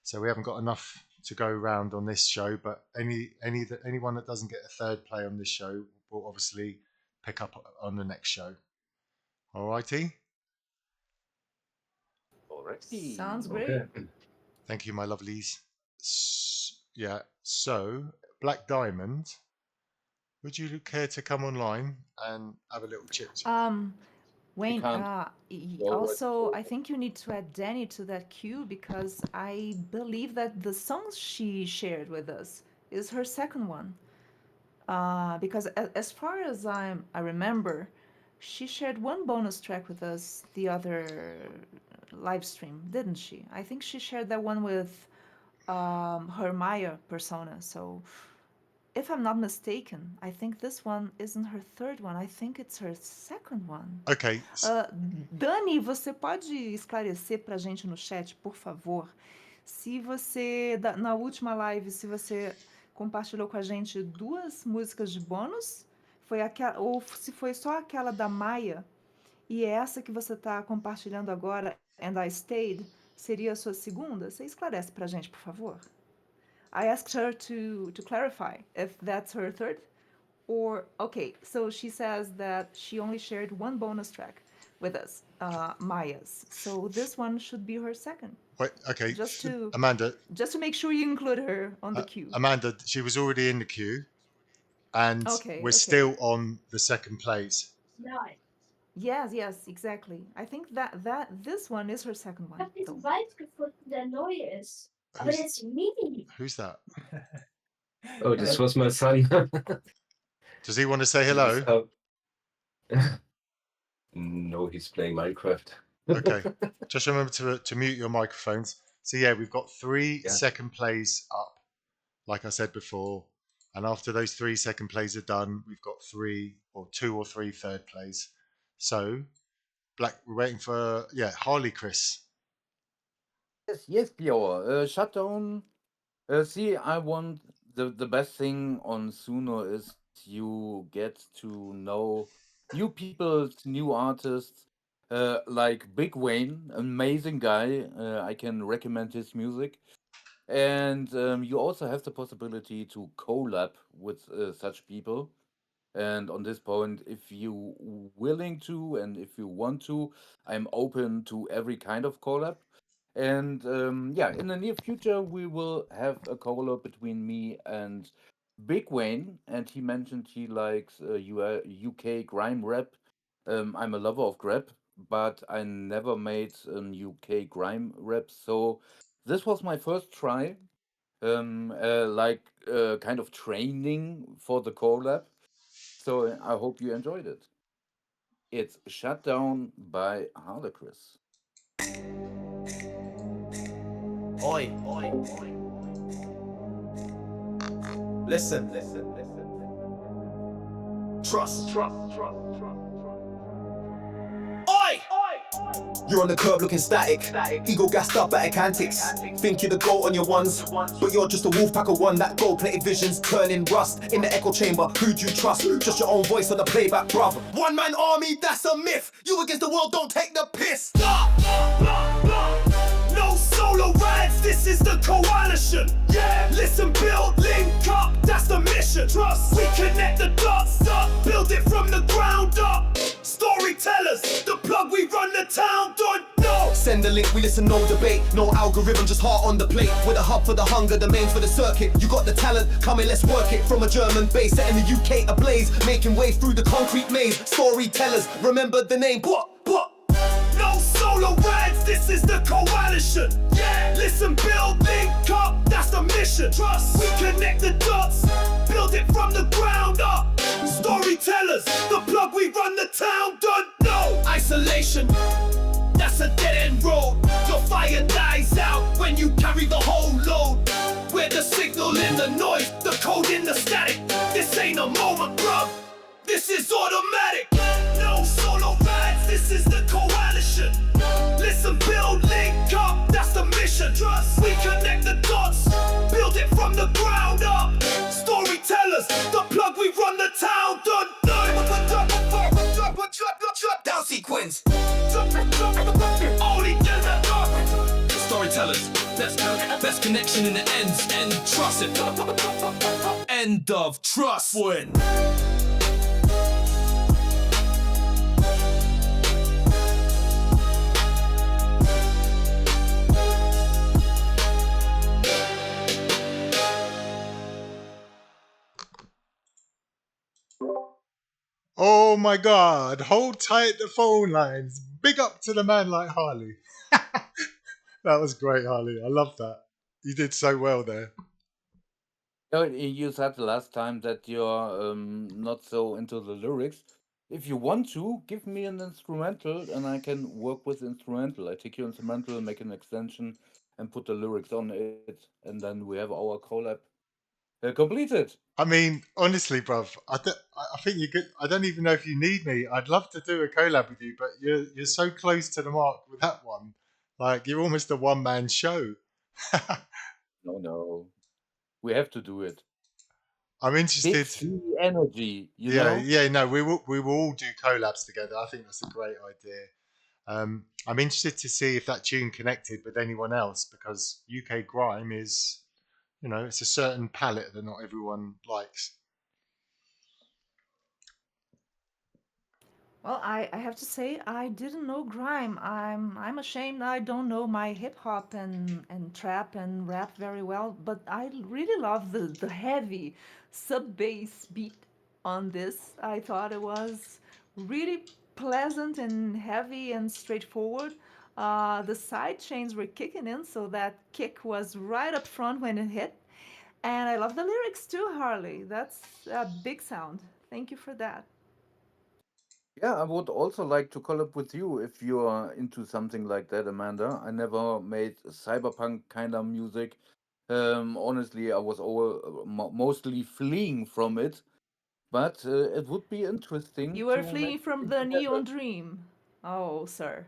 So we haven't got enough to go round on this show, but anyone that doesn't get a third play on this show will obviously pick up on the next show. All righty. Alrighty. Sounds great. Okay. Thank you, my lovelies. Yeah. So Black Diamond, would you care to come online and have a little chit? Wayne, can't. also, I think you need to add Dani to that queue because I believe that the song she shared with us is her second one. Because as far as I remember, she shared one bonus track with us the other live stream, didn't she? I think she shared that one with her Maya persona. So if I'm not mistaken, I think this one isn't her third one. I think it's her second one. Okay. Dani, você pode esclarecer pra gente no chat, por favor? Se você, na última live, se você compartilhou com a gente 2 músicas de bônus, foi aquela, ou se foi só aquela da Maya, e essa que você está compartilhando agora, And I Stayed, seria a sua segunda? Você esclarece pra gente, por favor? I asked her to clarify if that's her third, or okay, so she says that she only shared one bonus track with us, Maya's. So this one should be her second. Wait, okay. Amanda. Just to make sure you include her on the queue. Amanda, she was already in the queue, and we're still on the second place. Yes, exactly. I think that this one is her second one. Who's that? Oh, this was my son. Does he want to say hello? No, he's playing Minecraft. Okay. Just remember to mute your microphones. So yeah, we've got three Yeah. second plays up, like I said before. And after those 3 second plays are done, we've got two or three third plays. So we're waiting for Harlechryzz. Yes, Leo. Shutdown. See, I want the best thing on Suno is you get to know new people, new artists, like Big Wayne, amazing guy. I can recommend his music. And you also have the possibility to collab with such people. And on this point, if you willing to and if you want to, I'm open to every kind of collab. And yeah, in the near future, we will have a collab between me and Big Wayne. And he mentioned he likes UK grime rap. I'm a lover of grab, but I never made UK grime rap. So this was my first try, kind of training for the collab. So I hope you enjoyed it. It's Shutdown by Harlechryzz. Oi, listen, trust. Oi! You're on the curb looking static, ego gassed up at antics. Think you're the goat on your ones, but you're just a wolf pack of one. That gold-plated vision's turning rust. In the echo chamber, who'd you trust? Just your own voice on the playback, bruv. One-man army, that's a myth. You against the world, don't take the piss. No solo rides, this is the coalition. Yeah, listen, build, link up, that's the mission. Trust, we connect the dots up, build it from the ground up. Storytellers, the plug, we run the town, don't know. Send the link, we listen, no debate. No algorithm, just heart on the plate. With a hub for the hunger, the mains for the circuit. You got the talent, come in, let's work it. From a German base, setting the UK ablaze. Making way through the concrete maze. Storytellers, remember the name. What? No solo rides, this is the coalition. Yeah, listen, build, link up, that's the mission. Trust, we connect the dots, build it from the ground up. Storytellers, the plug, we run the town, don't know. Isolation, that's a dead-end road. Your fire dies out when you carry the whole load. We're the signal in the noise, the code in the static. This ain't a moment, bruv, this is automatic. No solo rides, this is the coalition. Listen, build, link up, that's the mission. Trust, we connect the dots, build it from the ground up. Storytellers, the plug, we run the town, don't know. Shutdown sequence. Only storytellers, best connection in the ends, and trust it. End of trust win. Oh my God! Hold tight the phone lines. Big up to the man like Harley. That was great, Harley. I love that. You did so well there. You said the last time that you're not so into the lyrics. If you want to, give me an instrumental and I can work with instrumental. I take your instrumental, make an extension, and put the lyrics on it, and then we have our collab completed. I mean, honestly, bruv, I think you could. I don't even know if you need me. I'd love to do a collab with you, but you're so close to the mark with that one. Like you're almost a one man show. No. We have to do it. I'm interested. It's the energy, you know? No, we will all do collabs together. I think that's a great idea. I'm interested to see if that tune connected with anyone else because UK grime is, it's a certain palette that not everyone likes. Well, I have to say I didn't know grime. I'm ashamed I don't know my hip hop and trap and rap very well, but I really love the heavy sub bass beat on this. I thought it was really pleasant and heavy and straightforward. The side chains were kicking in, so that kick was right up front when it hit. And I love the lyrics too, Harley. That's a big sound. Thank you for that. Yeah, I would also like to collab with you if you are into something like that, Amanda. I never made cyberpunk kind of music. Honestly, I was mostly fleeing from it, but it would be interesting You were to make fleeing from something the together. neon dream. Oh, sir.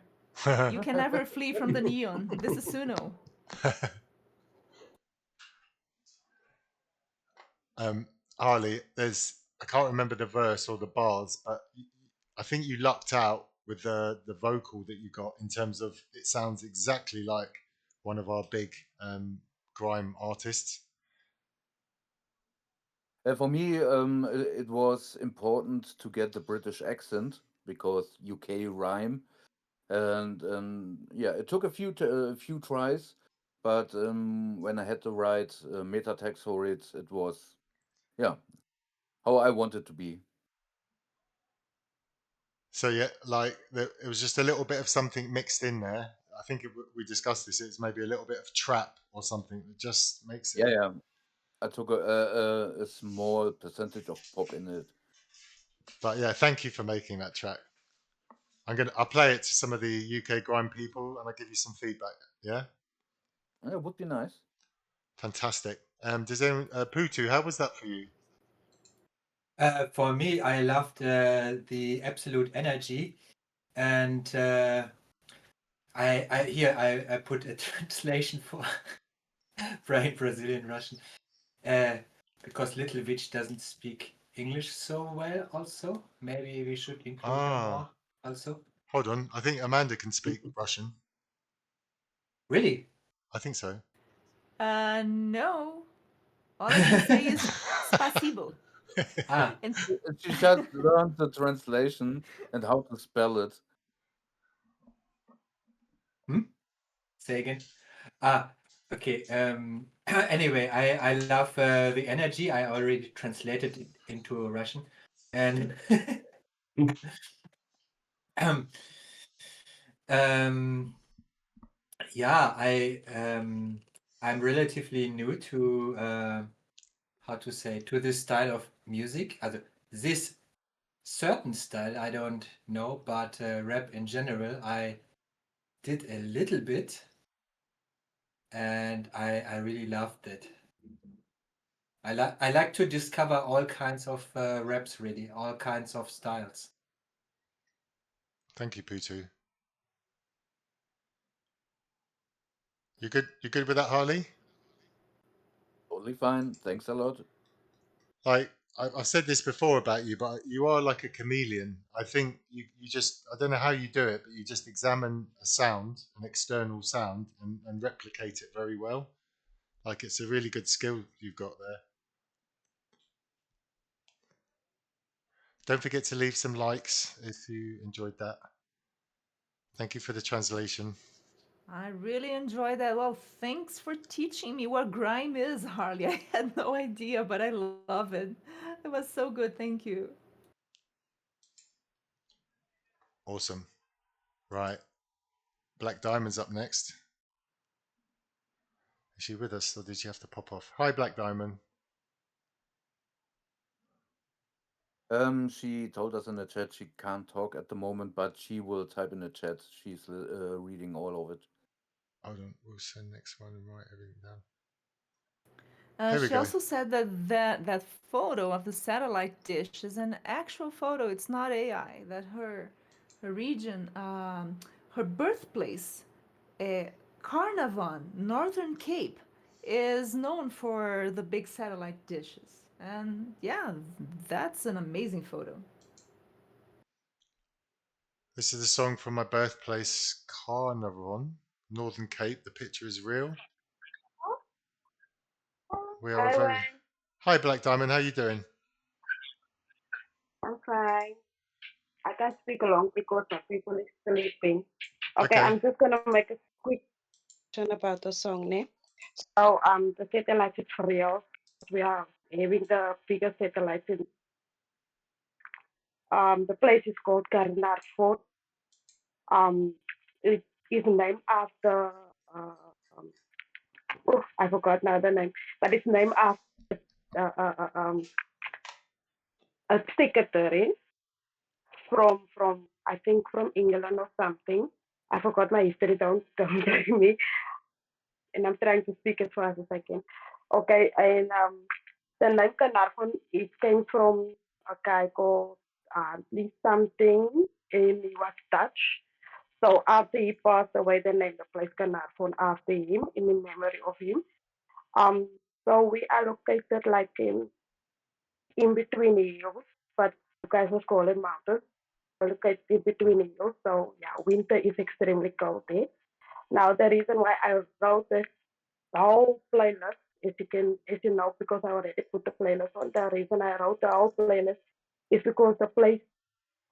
You can never flee from the neon. This is Suno. Harley, I can't remember the verse or the bars, but I think you lucked out with the vocal that you got in terms of it sounds exactly like one of our big grime artists. For me, it was important to get the British accent because UK rhyme, and yeah, it took a few tries, but when I had the right meta text for it, it was yeah how I wanted to be. So yeah, like it was just a little bit of something mixed in there. I think we discussed this. It's maybe a little bit of trap or something that just makes it. Yeah, yeah. I took a small percentage of pop in it. But yeah, thank you for making that track. I'll play it to some of the UK grime people and I'll give you some feedback. Yeah, Yeah, it would be nice. fantastic. Does anyone Putu? How was that for you? For me, I loved the absolute energy, and I put a translation for Brian Brazilian Russian, because Little Witch doesn't speak English so well. Also, maybe we should include her more. Ah, Also, hold on. I think Amanda can speak Russian. really? I think so. No. All I can say is spasibo. Ah, And She just learned the translation and how to spell it. say again. Ah, okay. Anyway, I love the energy. I already translated it into Russian, and um, um, yeah, I'm relatively new to how to say, to this style of music. This certain style I don't know, but rap in general I did a little bit, and I really loved it. I like to discover all kinds of raps, really, all kinds of styles. Thank you, Putu. You good? You good with that, Harley? Totally fine. Thanks a lot. Like I've said this before about you, but you are like a chameleon. I think you just I don't know how you do it, but you just examine a sound, an external sound, and replicate it very well. Like it's a really good skill you've got there. Don't forget to leave some likes if you enjoyed that. Thank you for the translation. I really enjoyed that. Well, thanks for teaching me what grime is, Harley. I had no idea, but I love it. It was so good. Thank you. Awesome. Right. Black Diamond's up next. Is she with us or did she have to pop off? Hi, Black Diamond. She told us in the chat she can't talk at the moment, but she will type in the chat. She's reading all of it. Hold on. We'll send next one and write everything down. Here we She go. also said that photo of the satellite dish is an actual photo. It's not AI. That her region, her birthplace, Carnarvon, Northern Cape, is known for the big satellite dishes. And yeah, that's an amazing photo. This is a song from my birthplace, Carnarvon, Northern Cape. The picture is real. We are a Hi, very. Wayne. Hi, Black Diamond. How you doing? I'm fine. I can't speak along because my people is sleeping. Okay, Okay. I'm just gonna make a quick question about the song name. So the satellite is real. We are having the biggest satellite in the place is called Garnar Fort. It is named after um, I forgot now the name, but it's named after uh, uh, uh, um, a secretary. from I think from England or something. I forgot my history. Don't tell me. And I'm trying to speak as fast as I can. Okay, and the name Carnarvon it came from a guy called Lee something, and he was Dutch. So after he passed away, they named the place Carnarvon after him, in the memory of him. Um, so we are located like in between hills, but you guys was call it mountains. We're located in between hills, so yeah, winter is extremely cold there. Now the reason why I wrote this whole playlist, as you know, because I already put the playlist on. The reason I wrote the whole playlist is because the place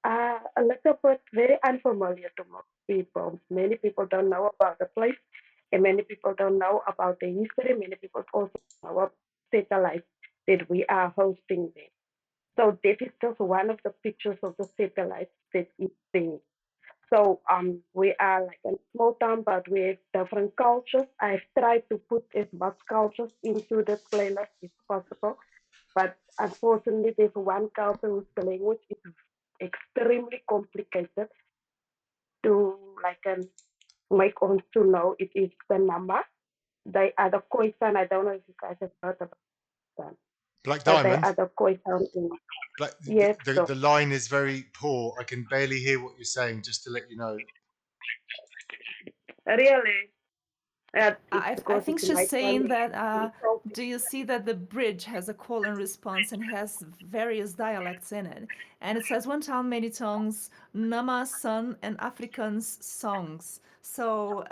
a little bit very unfamiliar to most people. Many people don't know about the place, and many people don't know about the history. Many people also know about satellite that we are hosting there. So that is just one of the pictures of the satellite that is there. So we are like a small town, but we have different cultures. I've tried to put as much cultures into the playlist as possible, but unfortunately, there's one culture whose language is extremely complicated to like make on to know. It is the Nama. They are the Khoisan. I don't know if you guys have heard about them, Black but they Diamond. are the Khoisan. Black, Yes, the line is very poor. I can barely hear what you're saying. Just to let you know. really. It's I because think it's she's night time. saying that do you see that the bridge has a call and response and has various dialects in it? And it says one town, many tongues, Nama, Sun, and Afrikaans songs. So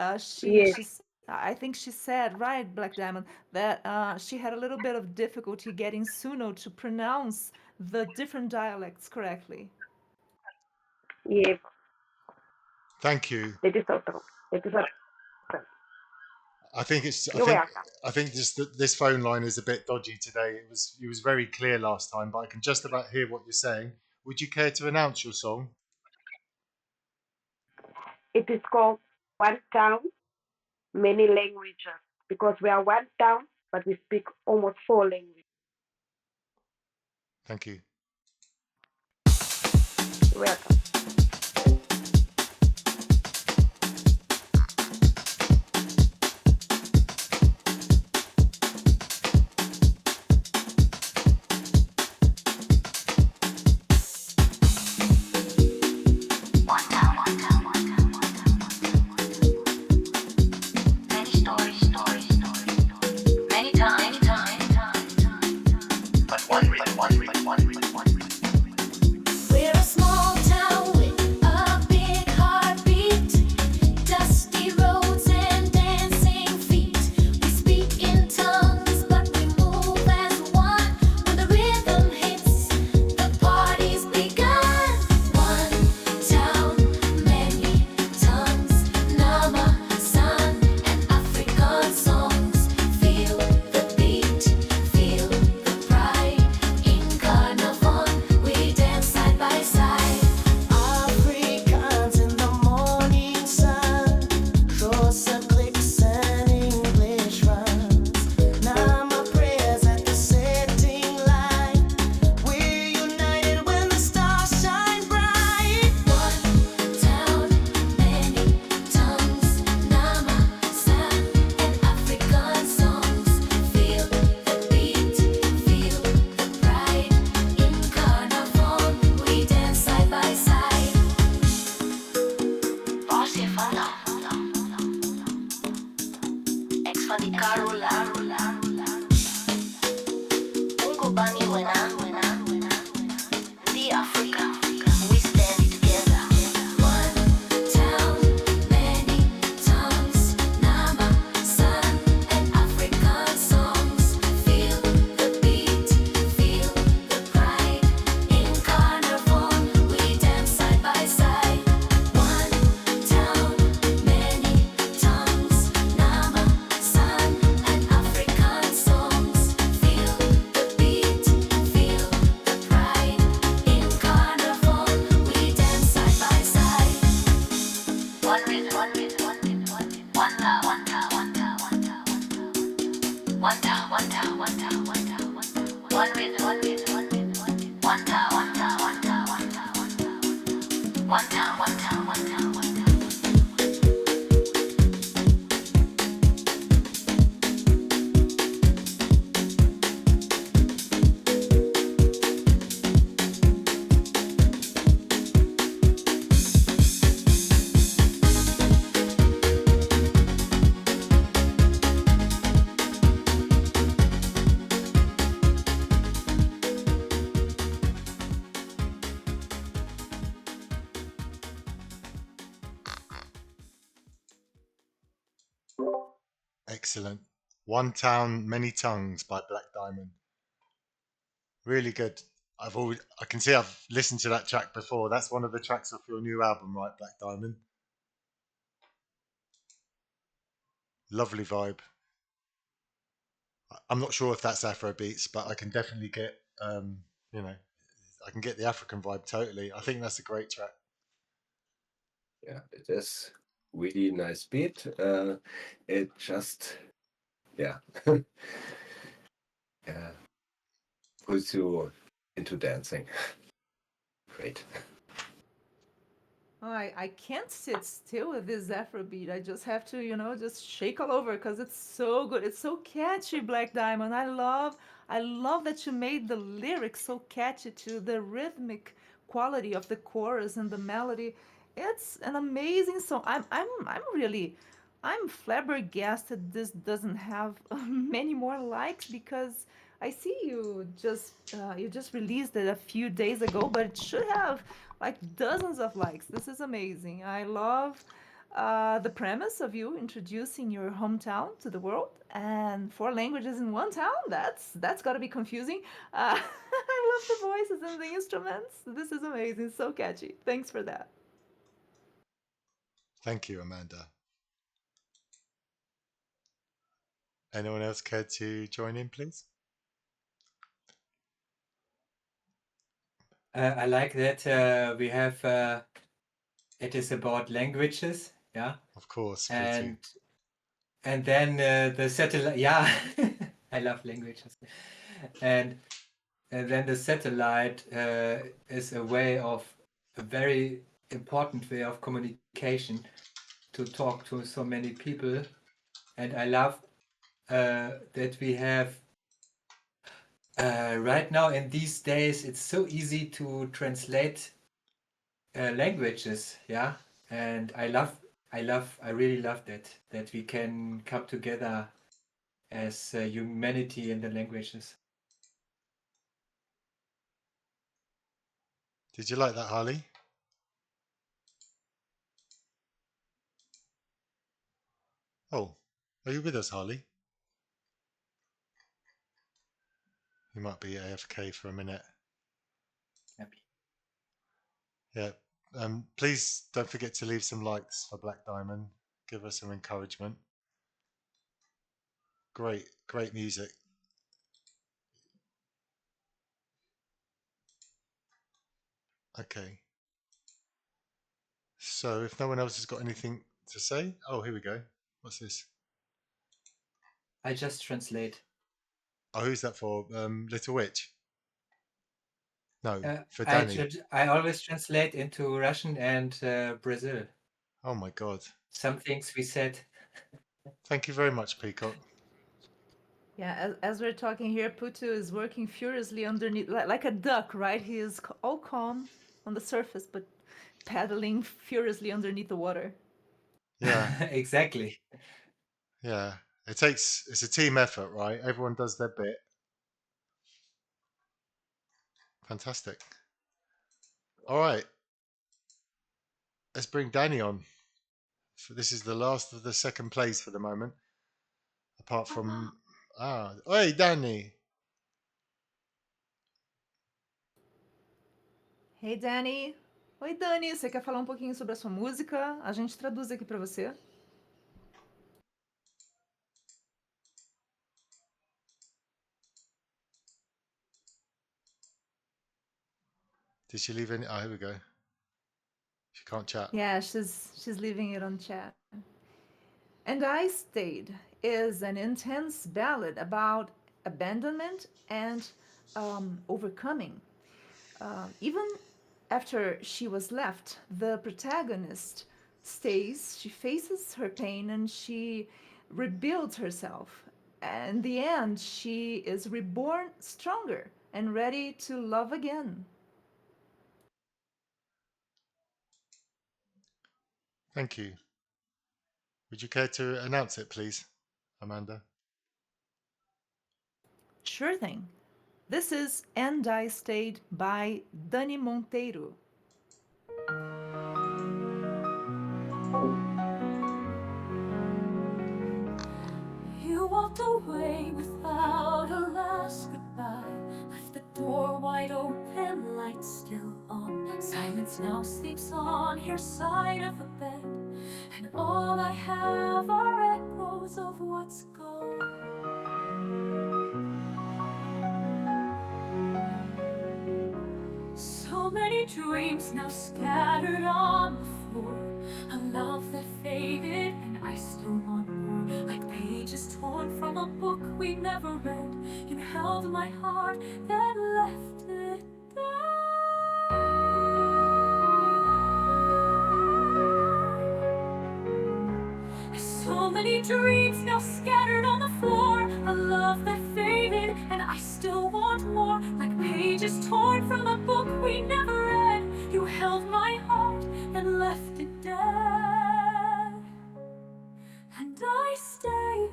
Yes, I think she said, right, Black Diamond, that she had a little bit of difficulty getting Suno to pronounce the different dialects correctly. yes, Thank you. it is so true. It is so true. I think it's. You're welcome. I think just this phone line is a bit dodgy today. It was very clear last time, but I can just about hear what you're saying. Would you care to announce your song? It is called One Town, Many Languages because we are one town, but we speak almost four languages. Thank you. You're welcome. We're a small town with a big heartbeat, dusty roads and dancing feet. We speak in tongues, but we move as one. When the rhythm hits, the party's begun. One town, many tongues, Nama, Sun, and African songs. Feel the beat, feel the pride. In Carnarvon, we dance side by side. Africans in the morning sun, Xhosa clicks and English runs. Now my prayers at the setting light. We're united when the stars shine bright. One town, many tongues, Nama, Sun, and African songs. Feel the beat, feel the pride. In Carnarvon, we dance side by side. Was je vanaf? Ex van die Carola. Ungo bani wena. The Africa, we stand together. One town, many tongues, Nama, Sun, and African songs. Feel the beat, feel the pride. In Carnarvon, we dance side by side. One town, many tongues, Nama, Sun, and African songs. Feel the beat, Excellent. One Town, Many Tongues by Black Diamond. Really good. I can see I've listened to that track before. That's one of the tracks off your new album, right, Black Diamond? Lovely vibe. I'm not sure if that's Afro beats, but I can definitely get, I can get the African vibe totally. I think that's a great track. Yeah, it is really nice beat. It just, yeah, yeah, pulls you into dancing. Great. Oh, I can't sit still with this Afrobeat. I just have to, just shake all over because it's so good. It's so catchy, Black Diamond. I love that you made the lyrics so catchy to the rhythmic quality of the chorus and the melody. It's an amazing song. I'm flabbergasted this doesn't have many more likes because I see you just released it a few days ago, but it should have like dozens of likes. This is amazing. I love the premise of you introducing your hometown to the world and 4 languages in one town. That's got to be confusing. I love the voices and the instruments. This is amazing. So catchy. Thanks for that. Thank you, Amanda. Anyone else care to join in, please? I like that we have it is about languages, yeah, Of course, and Potoo. and then the satellite, yeah, I love languages, and then the satellite is a very important way of communication to talk to so many people, and I love that we have right now in these days it's so easy to translate languages, yeah, and I really love that we can come together as humanity in the languages. Did you like that, Harley? Oh, are you with us, Harley? You might be AFK for a minute. Happy. Yeah. Please don't forget to leave some likes for Black Diamond. Give us some encouragement. Great music. Okay. So if no one else has got anything to say, oh, here we go. What's this? I just translate. Oh, who's that for? Little Witch? No, for I Dani. I always translate into Russian and Brazil. Oh my God. Some things we said. Thank you very much, Peacock. Yeah, as we're talking here, Putu is working furiously underneath, like a duck, right? He is all calm on the surface, but paddling furiously underneath the water. Yeah, Exactly. yeah. It's a team effort, right? Everyone does their bit. Fantastic. All right. Let's bring Dani on. This is the last of the second place for the moment. Apart from Oi, Dani. Hey, Dani. Oi, Dani. Você quer falar um pouquinho sobre a sua música? A gente traduz aqui para você. Did she leave any? Oh, here we go. She can't chat. Yeah, she's leaving it on chat. And I Stayed is an intense ballad about abandonment and overcoming. Even after she was left, the protagonist stays, she faces her pain, and she rebuilds herself. In the end, she is reborn stronger and ready to love again. Thank you. Would you care to announce it, please, Amanda? Sure thing. This is And I Stayed by Dani Monteiro. walked away without a last goodbye. Left the door wide open, lights still on. Silence now sleeps on your side of the bed, and all I have are echoes of what's gone. So many dreams now scattered on the floor. A love that faded and I still want more. Like pages torn from a book we never read. You held my heart, then left it there. So many dreams now scattered on the floor. A love that faded and I still want more. Like pages torn from a book we never read. You held my heart and left it dead. And I stayed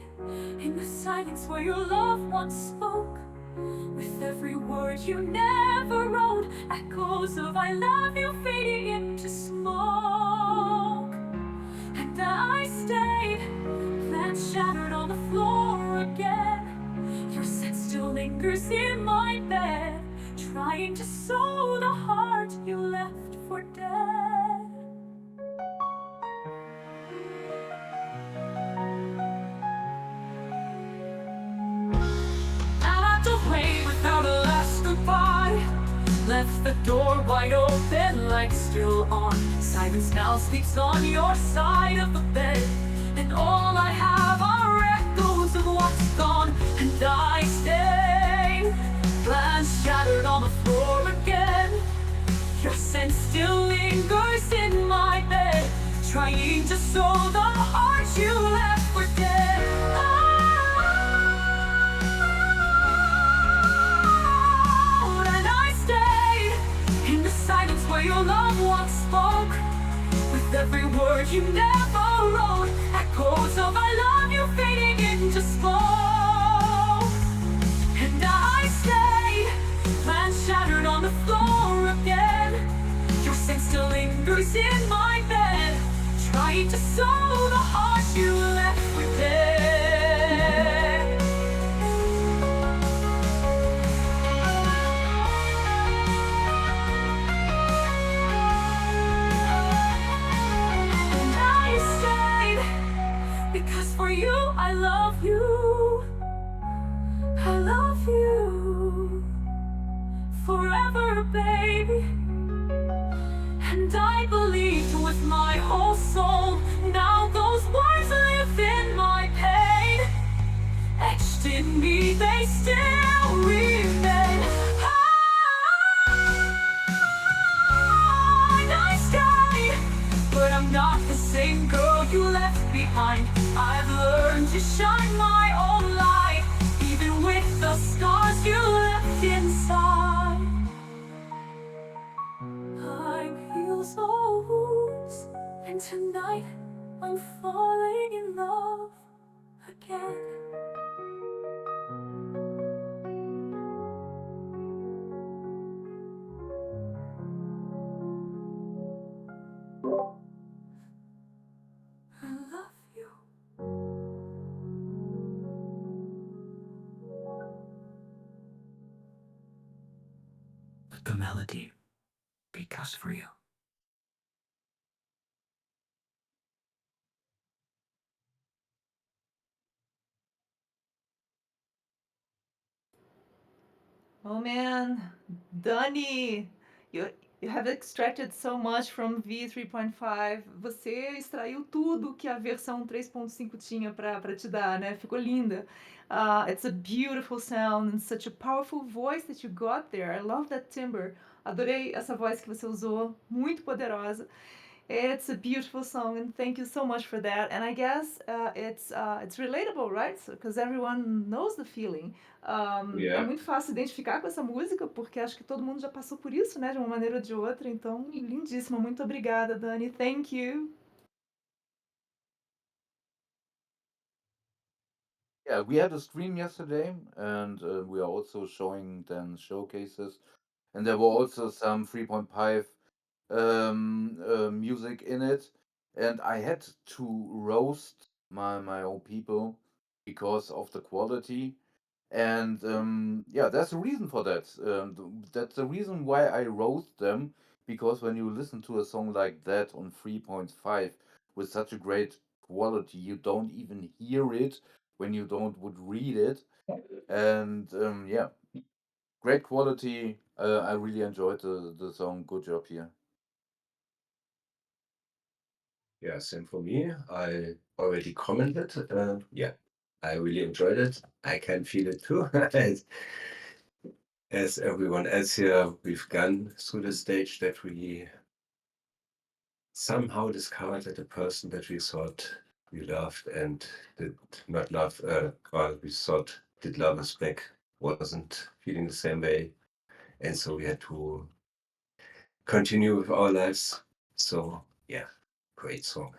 in the silence where your love once spoke. With every word you never wrote, echoes of I love you fading into smoke. And I stayed, plans shattered on the floor again. Your scent still lingers in my bed, trying to sew the heart you left for dead. Out the way without a last goodbye. Left the door wide open, lights still on. Silence now sleeps on your side of the bed, and all I have are echoes of what's gone. And I stay, plans shattered on the floor again. Your scent still lingers in my bed, trying to sew the heart you left for dead. And I stayed in the silence where your love once spoke. With every word you never wrote, echoes of I love you fading into smoke. And I stayed, plans shattered on the floor again. Your scent still lingers in my bed, trying to sew the heart you left for dead. And I stayed, because for you I love you. I love you forever, baby. And I believed with my whole soul. Now those words live in my pain, etched in me, they still remain. And I stay, but I'm not the same girl you left behind. I've learned to shine my own light, even with the scars you left inside. Time heals all wounds, and tonight I'm falling in love again. I love you. Let the melody be cast for you. Oh man, Dani, you, you have extracted so much from V3.5. Você extraiu tudo que a versão 3.5 tinha para te dar, né? Ficou linda. It's a beautiful sound and such a powerful voice that you got there. I love that timbre. Adorei essa voz que você usou, muito poderosa. It's a beautiful song, and thank you so much for that. And I guess it's relatable, right? Because everyone knows the feeling. É Yeah. muito fácil identificar com essa música, porque acho que todo mundo já passou por isso, né? De uma maneira ou de outra. Então, lindíssima. Muito obrigada, Dani. Thank you. Yeah, we had a stream yesterday, and we are also showing then showcases, and there were also some 3.5 music in it, and I had to roast my own people because of the quality. And yeah, there's a reason for that. That's the reason why I wrote them, because when you listen to a song like that on 3.5 with such a great quality, you don't even hear it when you don't would read it. And yeah, great quality. I really enjoyed the song. Good job here. Yeah, same for me. I already commented. Yeah, I really enjoyed it. I can feel it too. As everyone else here, we've gone through the stage that we somehow discovered that the person that we thought we loved and did not love, or we thought did love us back, wasn't feeling the same way. And so we had to continue with our lives. So, yeah, great song.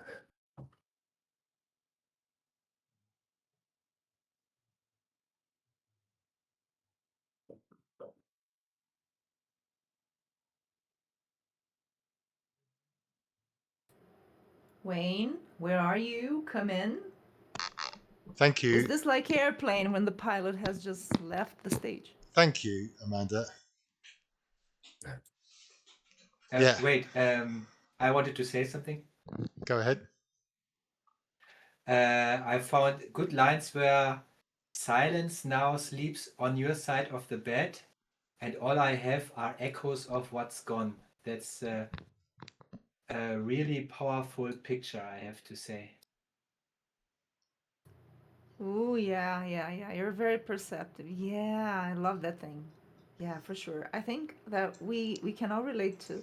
Wayne, where are you? Come in. Thank Is you. this like Airplane when the pilot has just left the stage? Thank you, Amanda. Yeah. Wait, I wanted to say something. Go ahead. I found good lines where silence now sleeps on your side of the bed, and all I have are echoes of what's gone. That's a really powerful picture, I have to say. Ooh, yeah. You're very perceptive. Yeah, I love that thing. Yeah, for sure. I think that we can all relate to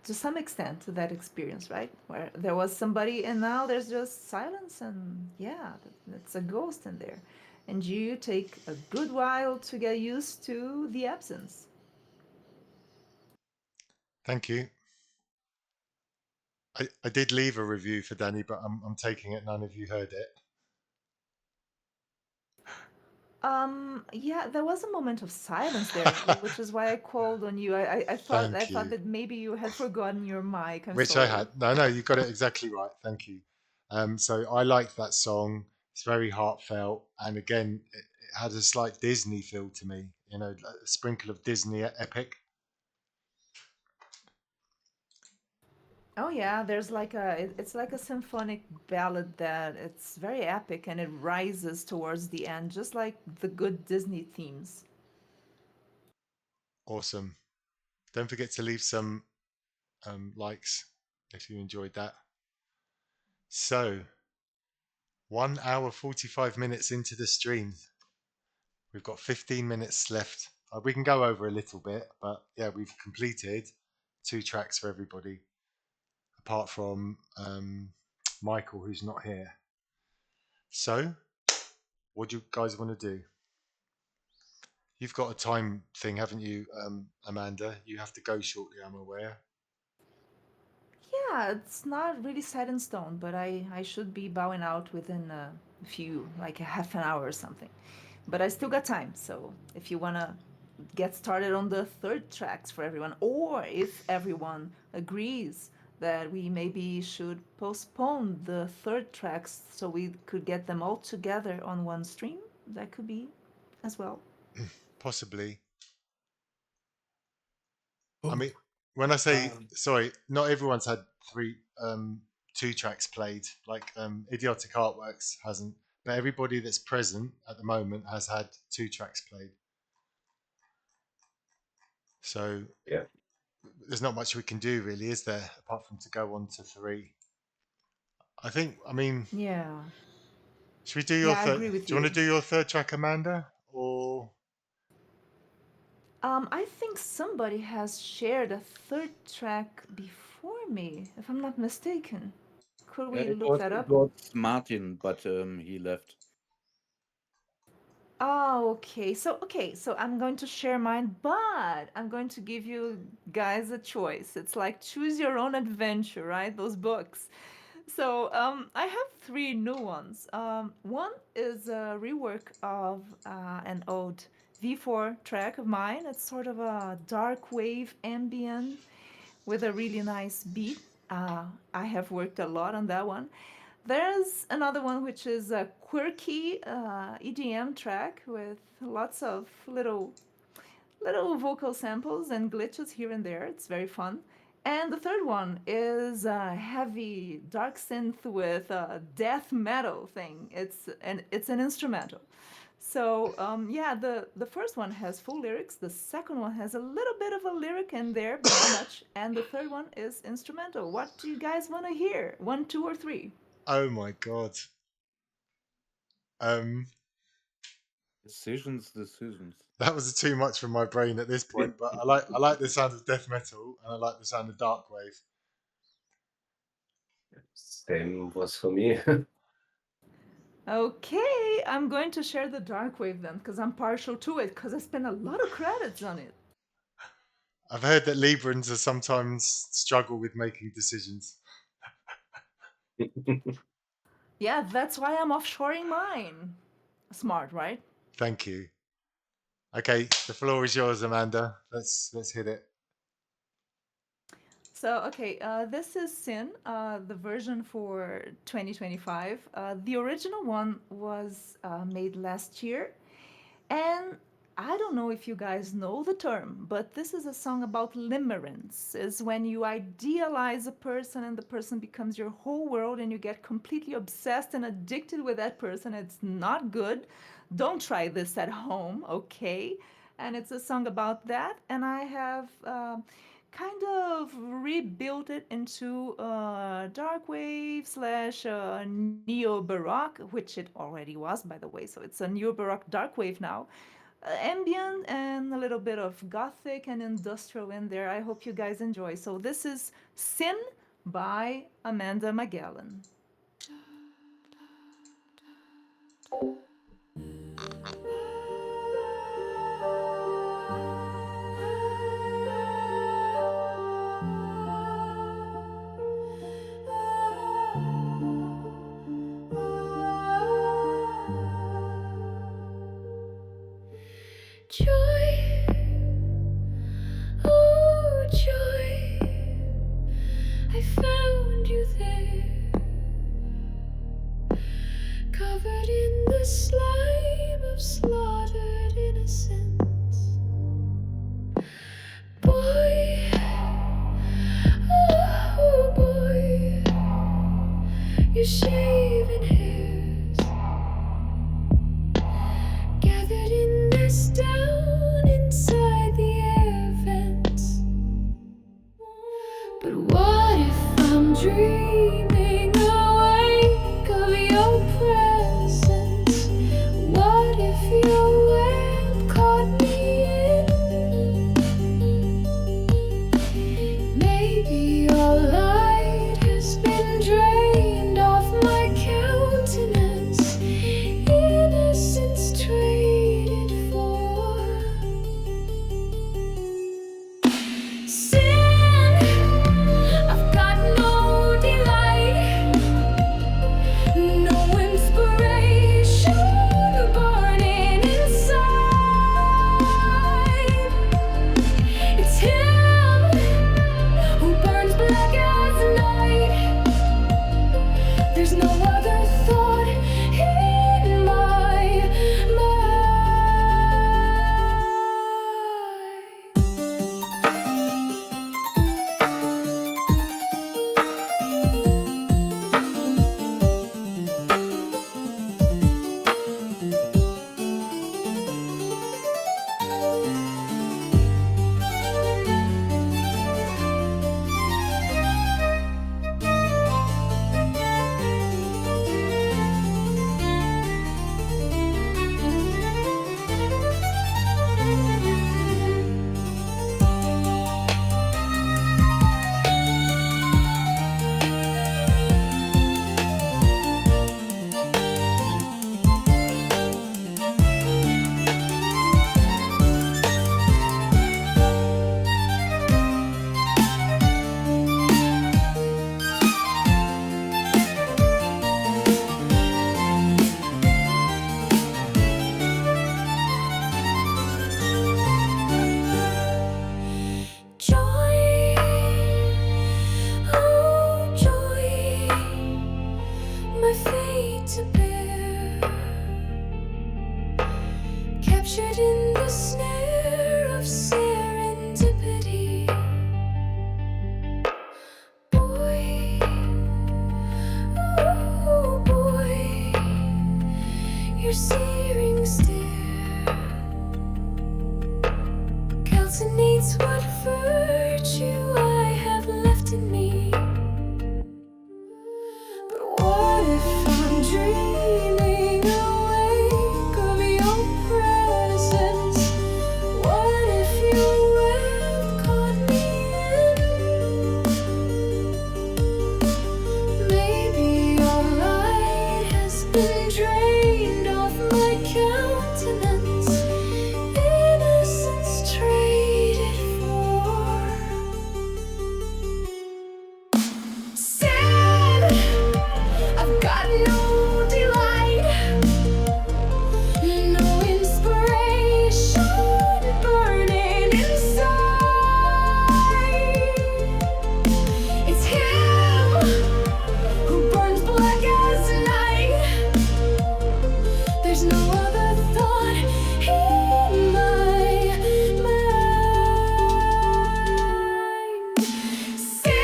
some extent to that experience, right? Where there was somebody and now there's just silence, and yeah, it's a ghost in there. And you take a good while to get used to the absence. Thank you. I did leave a review for Dani, but I'm taking it none of you heard it. Yeah, there was a moment of silence there, which is why I called on you. I thought Thank you. that maybe you had forgotten your mic. I'm Which sorry. I had. No, you got it exactly right. Thank you. So I liked that song. It's very heartfelt, and again, it had a slight Disney feel to me. You know, a sprinkle of Disney epic. Oh yeah, there's like it's like a symphonic ballad that it's very epic and it rises towards the end, just like the good Disney themes. Awesome. Don't forget to leave some likes if you enjoyed that. So, 1 hour 45 minutes into the stream. We've got 15 minutes left. We can go over a little bit, but yeah, we've completed 2 tracks for everybody, apart from Michael, who's not here. So, what do you guys want to do? You've got a time thing, haven't you, Amanda? You have to go shortly, I'm aware. Yeah, it's not really set in stone, but I should be bowing out within a few, like a half an hour or something. But I still got time, so if you wanna get started on the third tracks for everyone, or if everyone agrees that we maybe should postpone the third tracks so we could get them all together on one stream, that could be as well. Possibly. I mean, when I say sorry, not everyone's had 2 tracks played. Like Idiotic Artworks hasn't, but everybody that's present at the moment has had 2 tracks played. So Yeah. there's not much we can do, really, is there? Apart from to go on to 3. I think. I mean, Yeah. should we do your Yeah, I third? agree Do with you want you. to do your third track, Amanda? Or I think somebody has shared a third track before me, if I'm not mistaken. Could we It look was that it up? was Martin, but he left. Oh, okay. So I'm going to share mine, but I'm going to give you guys a choice. It's like choose your own adventure, right? Those books. So I have 3 new ones. One is a rework of an old V4 track of mine. It's sort of a dark wave ambient with a really nice beat. I have worked a lot on that one. There's another one which is a quirky EDM track with lots of little vocal samples and glitches here and there. It's very fun. And the third one is a heavy dark synth with a death metal thing. It's an instrumental. So yeah, the first one has full lyrics. The second one has a little bit of a lyric in there, but not much. And the third one is instrumental. What do you guys want to hear? 1, 2, or 3? Oh my god. Decisions. That was too much for my brain at this point, but I like the sound of death metal and I like the sound of dark wave. Same was for me. Okay, I'm going to share the dark wave then, because I'm partial to it, because I spent a lot of credits on it. I've heard that Librans are sometimes struggle with making decisions. Yeah, that's why I'm offshoring mine. Smart, right? Thank you. Okay, the floor is yours, Amanda. Let's hit it. So, okay, this is Sin, the version for 2025. The original one was made last year. And I don't know if you guys know the term, but this is a song about limerence. Is when you idealize a person and the person becomes your whole world and you get completely obsessed and addicted with that person. It's not good. Don't try this at home, okay? And it's a song about that. And I have kind of rebuilt it into dark wave slash neo baroque, which it already was, by the way. So it's a neo baroque dark wave now. Ambient and a little bit of gothic and industrial in there. I hope you guys enjoy. So this is Sin by Amanda Magellan. Joy, oh joy, I found you there, covered in the slime of slaughtered innocence. Boy, oh boy, your shaven hairs gathered in this down inside the air vents. But what if I'm dreaming awake of your presence? captured in the snare of serendipity. Boy, oh boy, your searing stare calcinates what virtue I have left in me. But what if I'm dreaming awake of your presence? What if your web caught me in? Maybe your light has been drained off my countenance. Innocence traded for sin. I've got no delight, no inspiration burning inside. It's him who burns black as night. There's no other thought in my mind.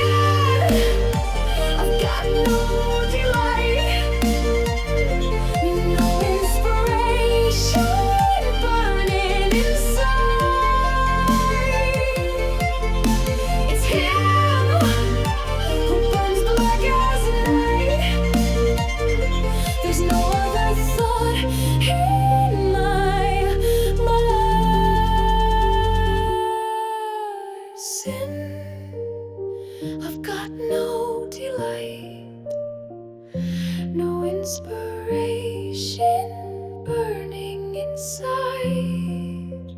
Sin, I've got no delight, no inspiration burning inside. It's him who burns black as night. There's no other thought in my mind. Sin, I've got no delight, no inspiration burning inside.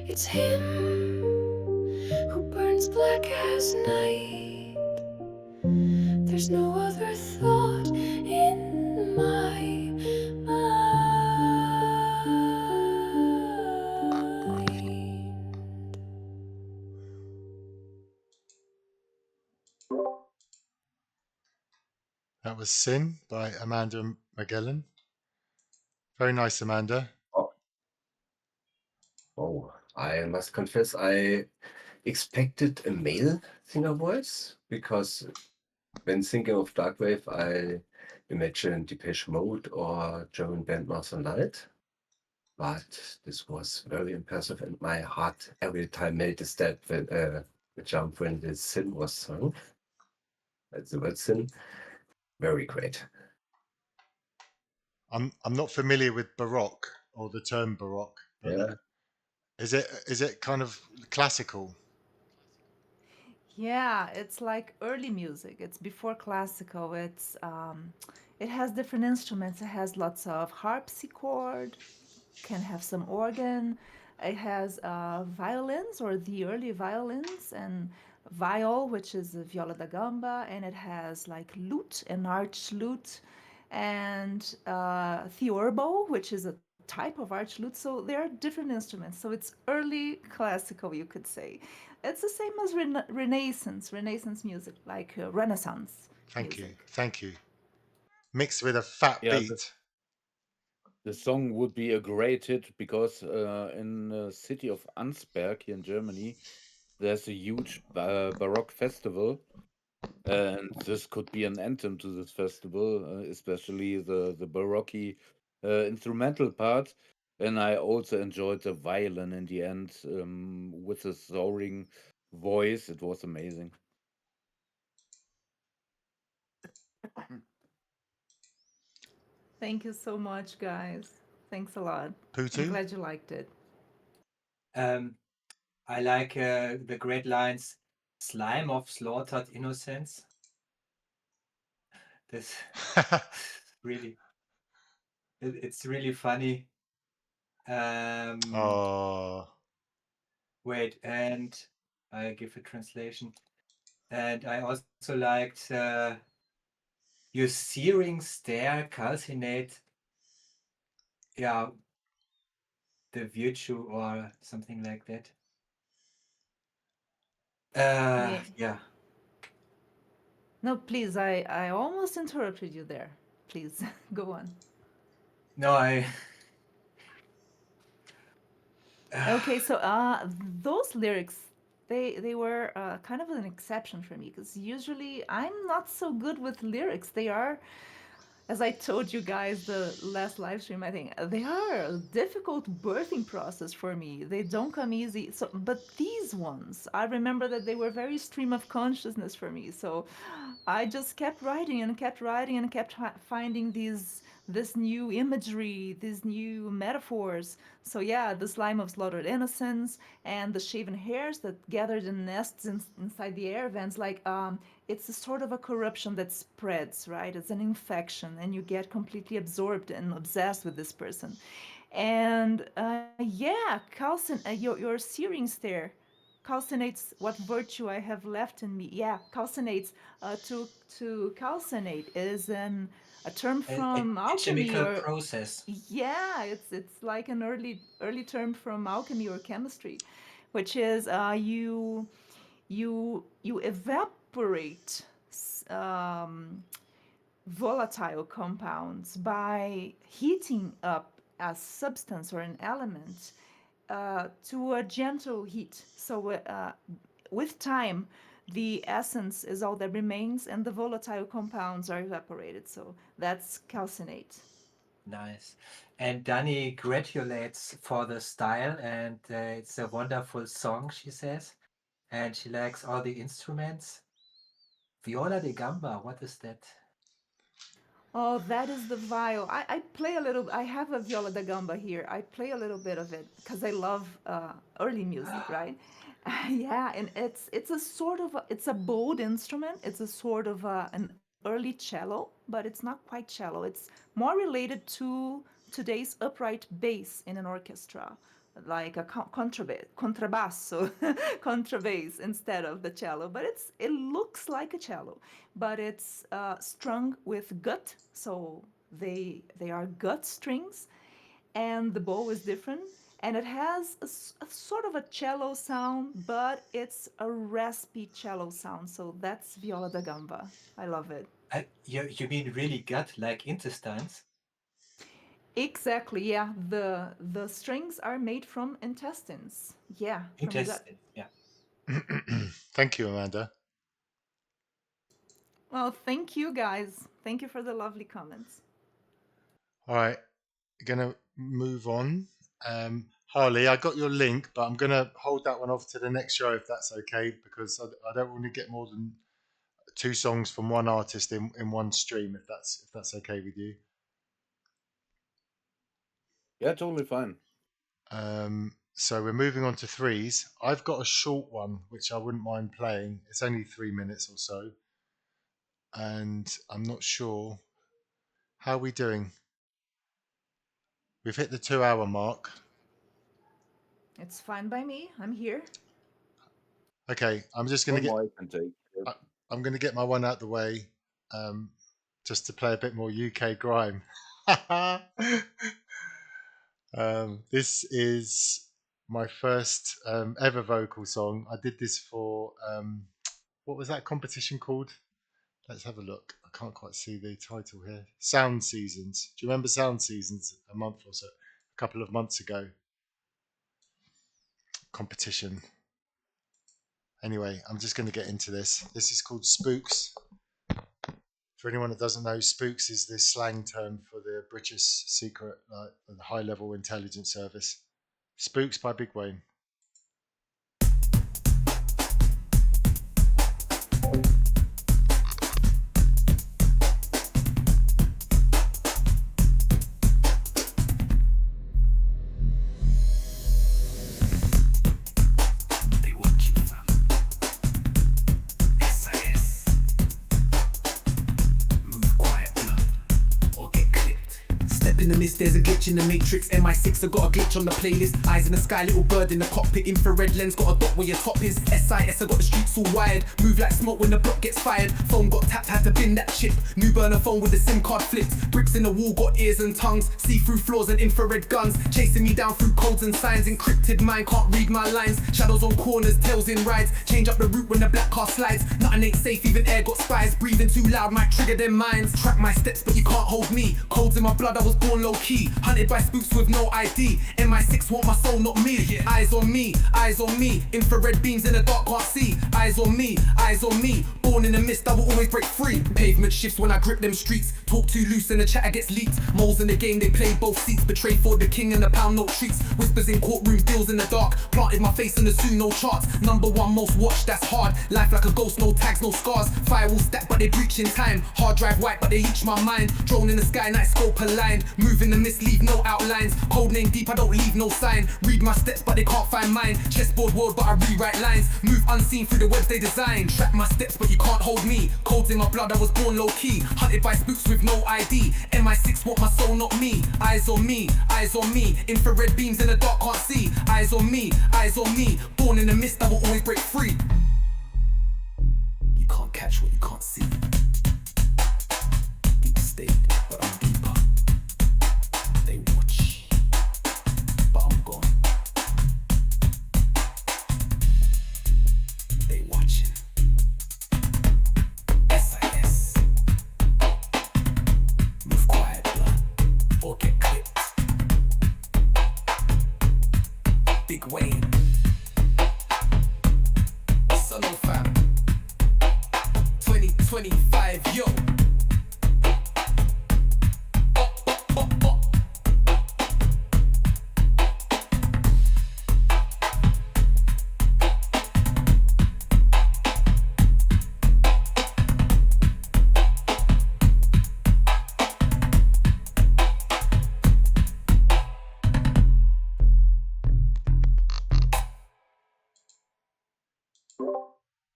It's him who burns black as night. There's no other thought in my mind. That was Sin by Amanda Magellan. Very nice, Amanda. Oh, I must confess, I expected a male singer voice because when thinking of Darkwave, I imagine Depeche Mode or German band Northern Light. But this was very impressive, and my heart every time made a step when a jump when the Sin was sung. That's the word Sin. Very great. I'm not familiar with Baroque or the term Baroque. But Yeah. is it kind of classical? Yeah, it's like early music. It's before classical. It has different instruments. It has lots of harpsichord, can have some organ. It has violins or the early violins and viol, which is a viola da gamba, and it has like lute, an arch lute, and theorbo, which is a type of arch lute. So there are different instruments. So it's early classical, you could say. It's the same as Renaissance music, like Renaissance Thank music. you. Mixed with a fat Yeah, beat. the song would be a great hit because in the city of Ansberg here in Germany, there's a huge Baroque festival, and this could be an anthem to this festival, especially the Baroque instrumental part. And I also enjoyed the violin in the end with the soaring voice. It was amazing. Thank you so much, guys. Thanks a lot. I'm Potoo? glad you liked it. I like the great lines, slime of slaughtered innocence. This really, it's really funny. Oh, Wait, and I give a translation. And I also liked your searing stare calcinate, yeah, the virtue or something like that. Yeah. No, please, I almost interrupted you there. Please, go on. No, Okay, so those lyrics, they were kind of an exception for me because usually I'm not so good with lyrics. They are, as I told you guys the last live stream, I think they are a difficult birthing process for me. They don't come easy. So, but these ones, I remember that they were very stream of consciousness for me. So, I just kept writing and kept writing and kept finding this new imagery, these new metaphors. So yeah, the slime of slaughtered innocence and the shaven hairs that gathered in nests inside the air vents, like it's a sort of a corruption that spreads, right? It's an infection, and you get completely absorbed and obsessed with this person. And yeah, your searings there calcinates what virtue I have left in me. Yeah, calcinates. To calcinate is a term A from alchemy, chemical or process. yeah, it's like an early term from alchemy or chemistry, which is you evaporate volatile compounds by heating up a substance or an element to a gentle heat. So with time, the essence is all that remains, and the volatile compounds are evaporated. So that's calcinate. Nice. And Dani gratulates for the style, and it's a wonderful song, she says. And she likes all the instruments. Viola da gamba, what is that? Oh, that is the viol. I play a little. I have a viola da gamba here. I play a little bit of it because I love early music, right? Yeah, and it's a sort of it's a bowed instrument. It's a sort of an early cello, but it's not quite cello. It's more related to today's upright bass in an orchestra, like a contrabasso, contrabass instead of the cello. But it looks like a cello, but it's strung with gut, so they are gut strings, and the bow is different, and it has a sort of a cello sound, but it's a raspy cello sound. So that's viola da gamba. I love it. You mean really gut, like intestines? Exactly, yeah. The strings are made from intestines. Yeah, from gut. Intestines, yeah. Thank you, Amanda. Well, thank you guys. Thank you for the lovely comments. All right, gonna move on. Harley, I got your link, but I'm gonna hold that one off to the next show if that's okay, because I don't want to get more than 2 songs from one artist in one stream. If that's okay with you. Yeah, totally fine. So we're moving on to threes. I've got a short one which I wouldn't mind playing. It's only 3 minutes or so, and I'm not sure how are we doing. We've hit the 2-hour mark. It's fine by me. I'm here. Okay, I'm just gonna One more I can take. I'm gonna get my one out the way, just to play a bit more UK grime. This is my first ever vocal song. I did this for what was that competition called? Let's have a look. I can't quite see the title here. Sound Seasons. Do you remember Sound Seasons? A couple of months ago. Competition. Anyway, I'm just going to get into this. This is called Spooks. For anyone that doesn't know, Spooks is the slang term for the British secret, the high-level intelligence service. Spooks by Big Wayne. There's a glitch in the matrix. MI6, I got a glitch on the playlist. Eyes in the sky, little bird in the cockpit. Infrared lens, got a dot where your top is. SIS, I got the streets all wired. Move like smoke when the block gets fired. Phone got tapped, had to bin that chip. New burner phone with the SIM card flipped. Bricks in the wall, got ears and tongues. See through floors and infrared guns. Chasing me down through codes and signs. Encrypted mind, can't read my lines. Shadows on corners, tails in rides. Change up the route when the black car slides. Nothing ain't safe, even air got spies. Breathing too loud might trigger their minds. Track my steps, but you can't hold me. Codes in my blood, I was born born low key, hunted by spooks with no ID. MI6 want my soul, not me. Eyes on me, eyes on me. Infrared beams in the dark, can't see. Eyes on me, eyes on me. Born in the mist, I will always break free. Pavement shifts when I grip them streets. Talk too loose and the chatter gets leaked. Moles in the game, they play both seats. Betray for the king and the pound, no treats. Whispers in courtrooms, deals in the dark. Planted my face in the Suno charts. #1 most watched, that's hard. Life like a ghost, no tags, no scars. Firewall stack, but they breach in time. Hard drive white, but they each my mind. Drone in the sky, night scope aligned. Move in the mist, leave no outlines. Code name deep, I don't leave no sign. Read my steps, but they can't find mine. Chessboard world, but I rewrite lines. Move unseen through the webs they design. Track my steps, but you can't hold me. Codes in my blood, I was born low key. Hunted by spooks with no ID. MI6 want my soul, not me. Eyes on me, eyes on me. Infrared beams in the dark, can't see. Eyes on me, eyes on me. Born in the mist, I will always break free. You can't catch what you can't see. Deep state, but I'm deeper. They watch, but I'm gone. They watching. SIS. Move quiet, blood, or get clipped. Big Wayne. Suno fam. 2025, yo.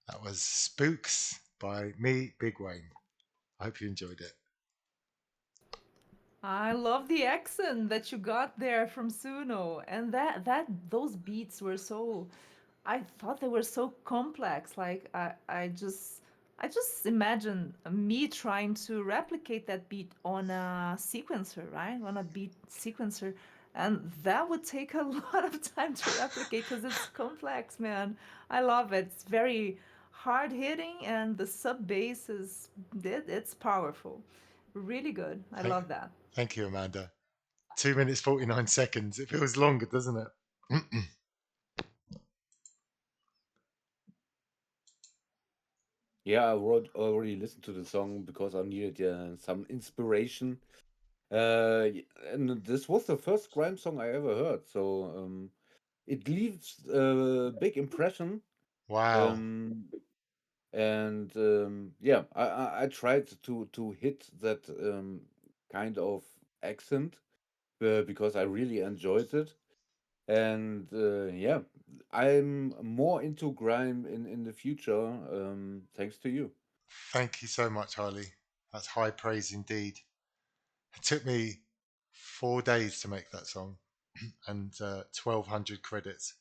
That was Spooks by me, Big Wayne. I hope you enjoyed it. I love the accent that you got there from Suno, and those beats were so. I thought they were so complex. Like I just imagine me trying to replicate that beat on a sequencer, right? On a beat sequencer, and that would take a lot of time to replicate because it's complex, man. I love it. It's very hard hitting, and the sub bass it's powerful. Really good. I Thank, love that. thank you, Amanda. 2 minutes 49 seconds. It feels longer, doesn't it? Yeah, I already listened to the song because I needed some inspiration. And this was the first grime song I ever heard, so it leaves a big impression. Wow. And yeah, I tried to hit that kind of accent because I really enjoyed it. And yeah, I'm more into grime in the future, thanks to you. Thank you so much, Harley. That's high praise indeed. It took me 4 days to make that song and 1,200 credits.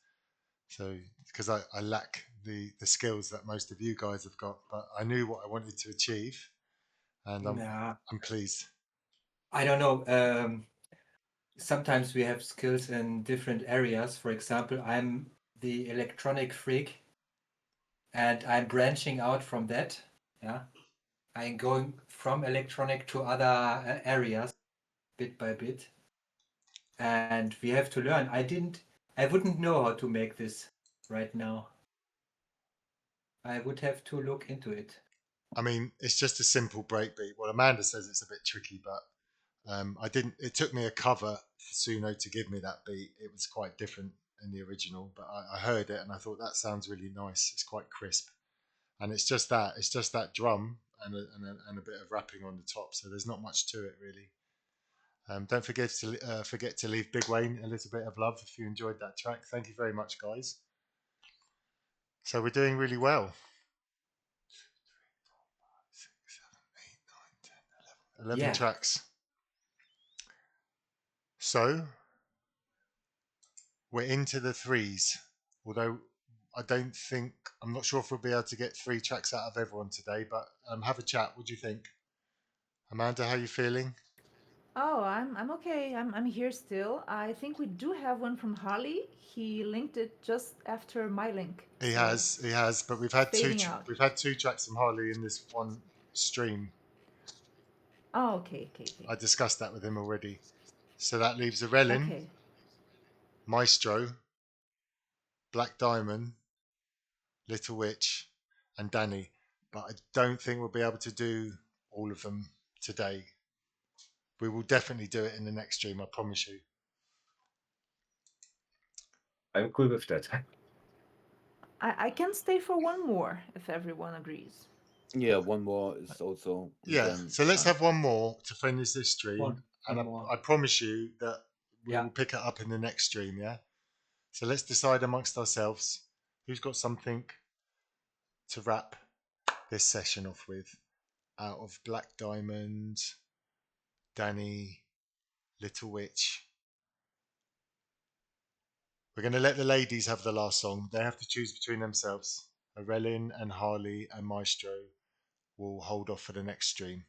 So, because I lack the skills that most of you guys have got, but I knew what I wanted to achieve, and Nah, I'm pleased. I don't know. Sometimes we have skills in different areas. For example, I'm the electronic freak, and I'm branching out from that. Yeah, I'm going from electronic to other areas, bit by bit, and we have to learn. I wouldn't know how to make this right now. I would have to look into it. I mean, it's just a simple breakbeat. Well, Amanda says it's a bit tricky, but I didn't. It took me a cover for Suno to give me that beat. It was quite different in the original, but I heard it and I thought that sounds really nice. It's quite crisp, and it's just that. It's just that drum and a bit of rapping on the top. So there's not much to it really. Don't forget to leave Big Wayne a little bit of love if you enjoyed that track. Thank you very much, guys. So we're doing really well. 11 Yeah. tracks. So we're into the threes, although I'm not sure if we'll be able to get 3 tracks out of everyone today, but have a chat. What do you think? Amanda, how are you feeling? Oh, I'm okay. I'm here still. I think we do have one from Harley. He linked it just after my link. He So has, but we've had fading out. we've had 2 tracks from Harley in this one stream. Oh, okay, okay, okay. I discussed that with him already. So that leaves Irrelin, Okay. Maestro, Black Diamond, Little Witch, and Dani. But I don't think we'll be able to do all of them today. We will definitely do it in the next stream, I promise you. I'm cool with that. I can stay for one more if everyone agrees. Yeah, one more is also. Yeah, Then so let's fine. have one more to finish this stream. One and more. I promise you that we Yeah. will pick it up in the next stream, yeah? So let's decide amongst ourselves who's got something to wrap this session off with out of Black Diamond, Dani, Little Witch. We're going to let the ladies have the last song. They have to choose between themselves. Irrelin and Harley and Maestro will hold off for the next stream.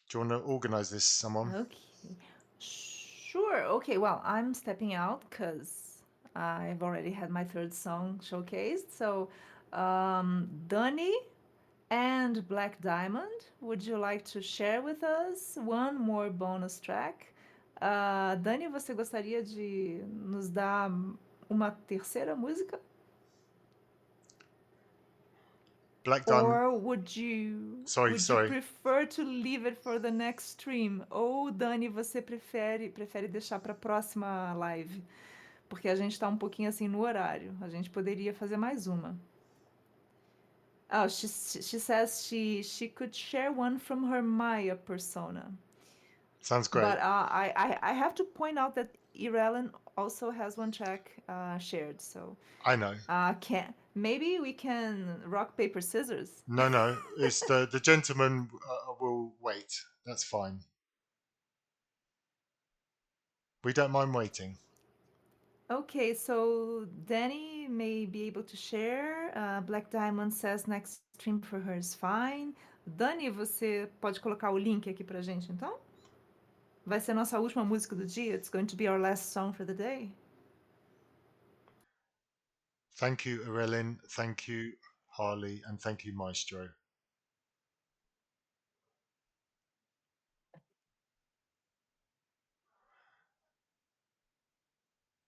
Do you want to organise this, someone? Okay. Sure. Okay, well, I'm stepping out because I've already had my third song showcased. So, Dani and Black Diamond, would you like to share with us one more bonus track? Dani, você gostaria de nos dar uma terceira música? Black Diamond. Or would you Sorry. prefer to leave it for the next stream? Ou Dani, você prefere deixar para a próxima live? Porque a gente está um pouquinho assim no horário. A gente poderia fazer mais uma. Oh, she says she could share one from her Maya persona. Sounds great. But I have to point out that Irrelin also has one track shared. So I know. Maybe we can rock paper scissors. No. It's the gentleman will wait. That's fine. We don't mind waiting. Okay, so Dani may be able to share. Black Diamond says next stream for her is fine. Dani, você pode colocar o link aqui pra gente, então? Vai ser nossa última música do dia. It's going to be our last song for the day. Thank you, Irrelin. Thank you, Harley, and thank you, Maestro.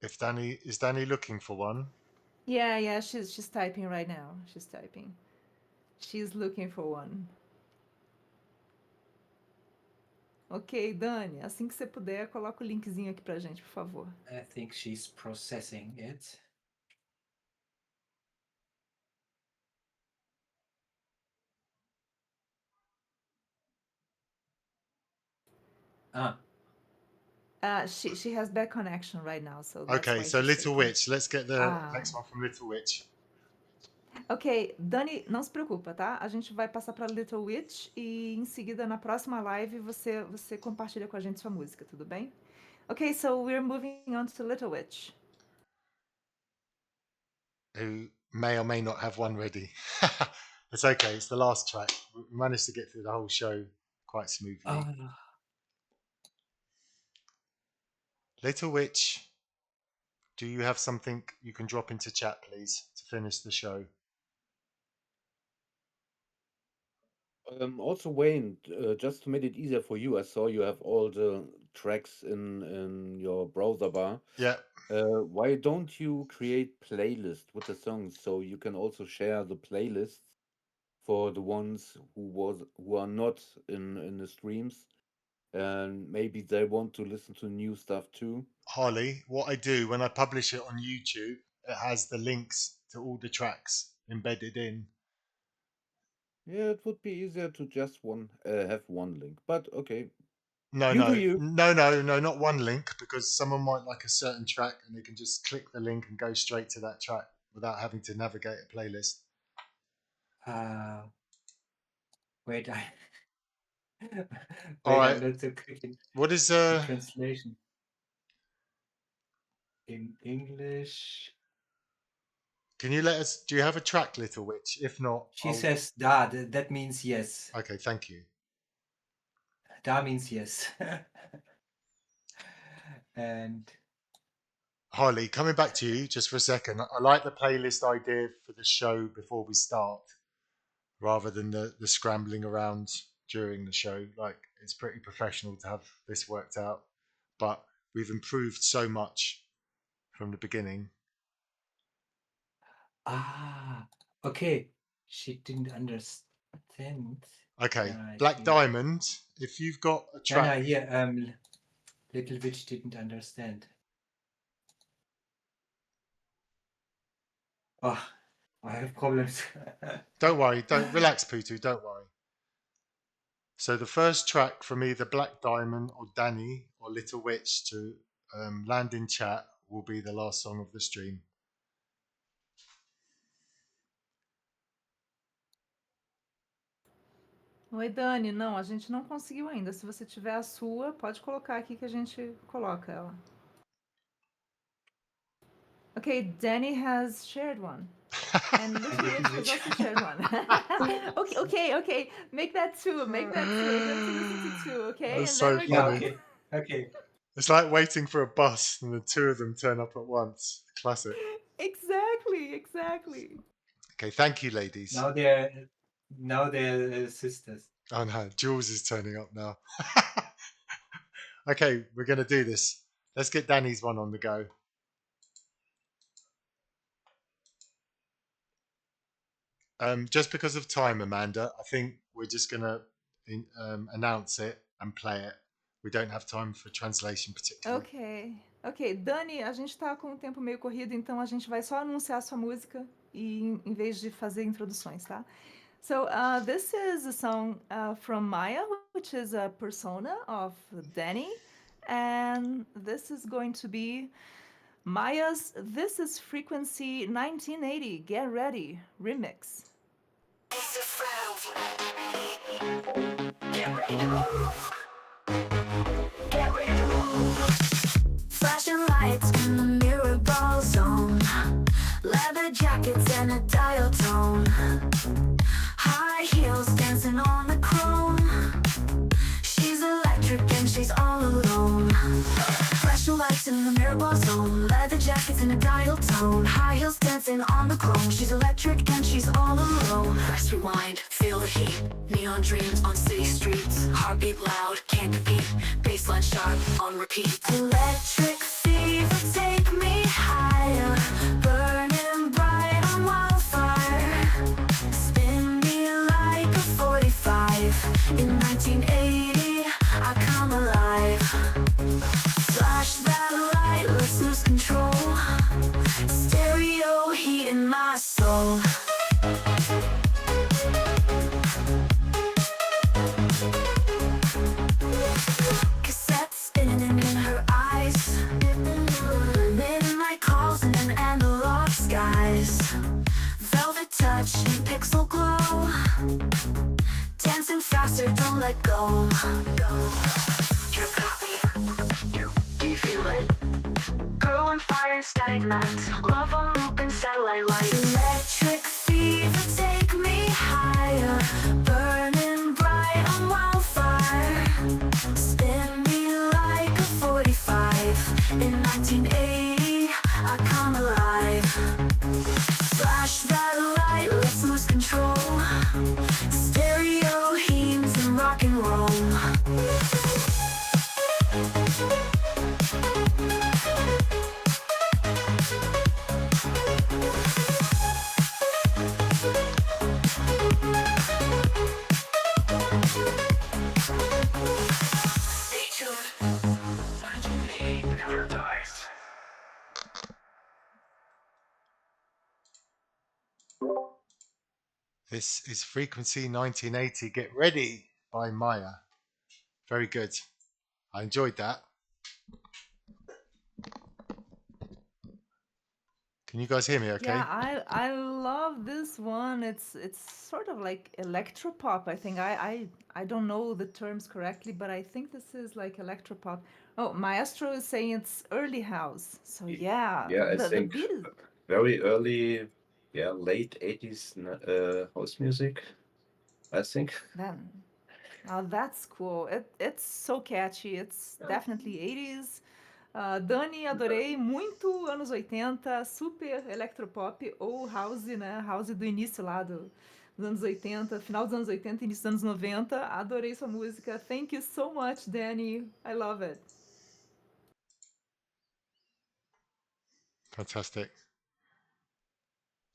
Is Dani looking for one? Yeah, she's typing right now. She's typing. She's looking for one. Ok, Dani, assim que você puder, coloca o linkzinho aqui pra gente, por favor. I think she's processing it. She has bad connection right now, so that's Okay, why so she's Little shaking. Witch. Let's get the next one from Little Witch. Ok, Dani, não se preocupa, tá? A gente vai passar para Little Witch e em seguida na próxima live você compartilha com a gente sua música, tudo bem? Ok, so we're moving on to Little Witch. Who may or may not have one ready. It's okay. It's the last track. We managed to get through the whole show quite smoothly. Little Witch, do you have something you can drop into chat, please, to finish the show? Also, Wayne, just to make it easier for you, I saw you have all the tracks in your browser bar. Yeah. Why don't you create playlist with the songs so you can also share the playlists for the ones who are not in the streams, and maybe they want to listen to new stuff too. Harley, what I do when I publish it on YouTube, it has the links to all the tracks embedded in. Yeah, it would be easier to just have one link, but okay. No, You do you. no, not one link, because someone might like a certain track and they can just click the link and go straight to that track without having to navigate a playlist. Wait, All right. I'm not so quick in What is the translation in English? Can you let us? Do you have a track, Little Witch? If not, She says da. That means yes. Okay, thank you. Da means yes. And Harley, coming back to you just for a second. I like the playlist idea for the show before we start. rather than the scrambling around during the show. Like, it's pretty professional to have this worked out, but we've improved so much from the beginning. Ah, okay. She didn't understand. Okay, Yeah, I Black see. Diamond, if you've got a No, track. here, Little Witch didn't understand. Oh, I have problems. Don't worry, don't relax, Potoo, don't worry. So the first track from either Black Diamond or Dani or Little Witch to land in chat will be the last song of the stream. Oi, Dani. Não, a gente não conseguiu ainda. Se você tiver a sua, pode colocar aqui que a gente coloca ela. Okay, Dani has shared one. And Little Witch has also shared one. Okay. Make that two. We're going to listen to two, okay? That's And so then we're Yeah, funny. going. okay. It's like waiting for a bus and the two of them turn up at once. Classic. Exactly. Okay, thank you, ladies. Now they're sisters. Oh no, Jules is turning up now. Okay, we're going to do this. Let's get Dani's one on the go. Just because of time, Amanda, I think we're just going to announce it and play it. We don't have time for translation particularly. Ok, Dani, a gente tá com o tempo meio corrido, então a gente vai só anunciar a sua música e em vez de fazer introduções, tá? So this is a song from Maya, which is a persona of Dani, and this is going to be Maya's This Is Frequency 1980 Get Ready remix. Flashing lights in the mirror ball zone, leather jackets and a dial tone, high heels dancing on the chrome. She's electric and she's all alone. Flashing lights in the mirror ball zone, leather jackets and a dial tone, high heels dancing on the chrome. She's electric and she's all alone. Press rewind, feel the heat, neon dreams on city streets, heartbeat loud, can't compete, baseline sharp on repeat. Electric fever, take me higher, burning bright on wildfire, spin me like a 45. In 1980, I come alive. Flash that light, let's lose control. Stereo heat in my soul. Cassette spinning in her eyes, midnight calls in an analog skies, velvet touch and pixel glow, dancing faster, don't let go. Your copy, do you feel it? Girl on fire, static nights, love on loop and satellite light. Electric fever, take me higher, burning bright on wildfire, spin me like a 45. In 1980, I come alive. Flash that light, let's lose control. Stereo hymns and rock and roll. Stay tuned. 1980 never dies. This is Frequency 1980 Get Ready by Maya. Very good. I enjoyed that. Can you guys hear me okay? Yeah, I love this one. It's sort of like electropop, I think. I don't know the terms correctly, but I think this is like electropop. Oh, Maestro is saying it's early house. So yeah, Yeah, I the think beat is very early, late 80s house music, I think. then. Oh, that's cool. It's so catchy. It's definitely 80s. Dani, adorei. Muito anos 80, super electropop ou house, né? House do início lá dos anos 80, final dos anos 80 e início dos anos 90. Adorei sua música. Thank you so much, Dani. I love it. Fantastic.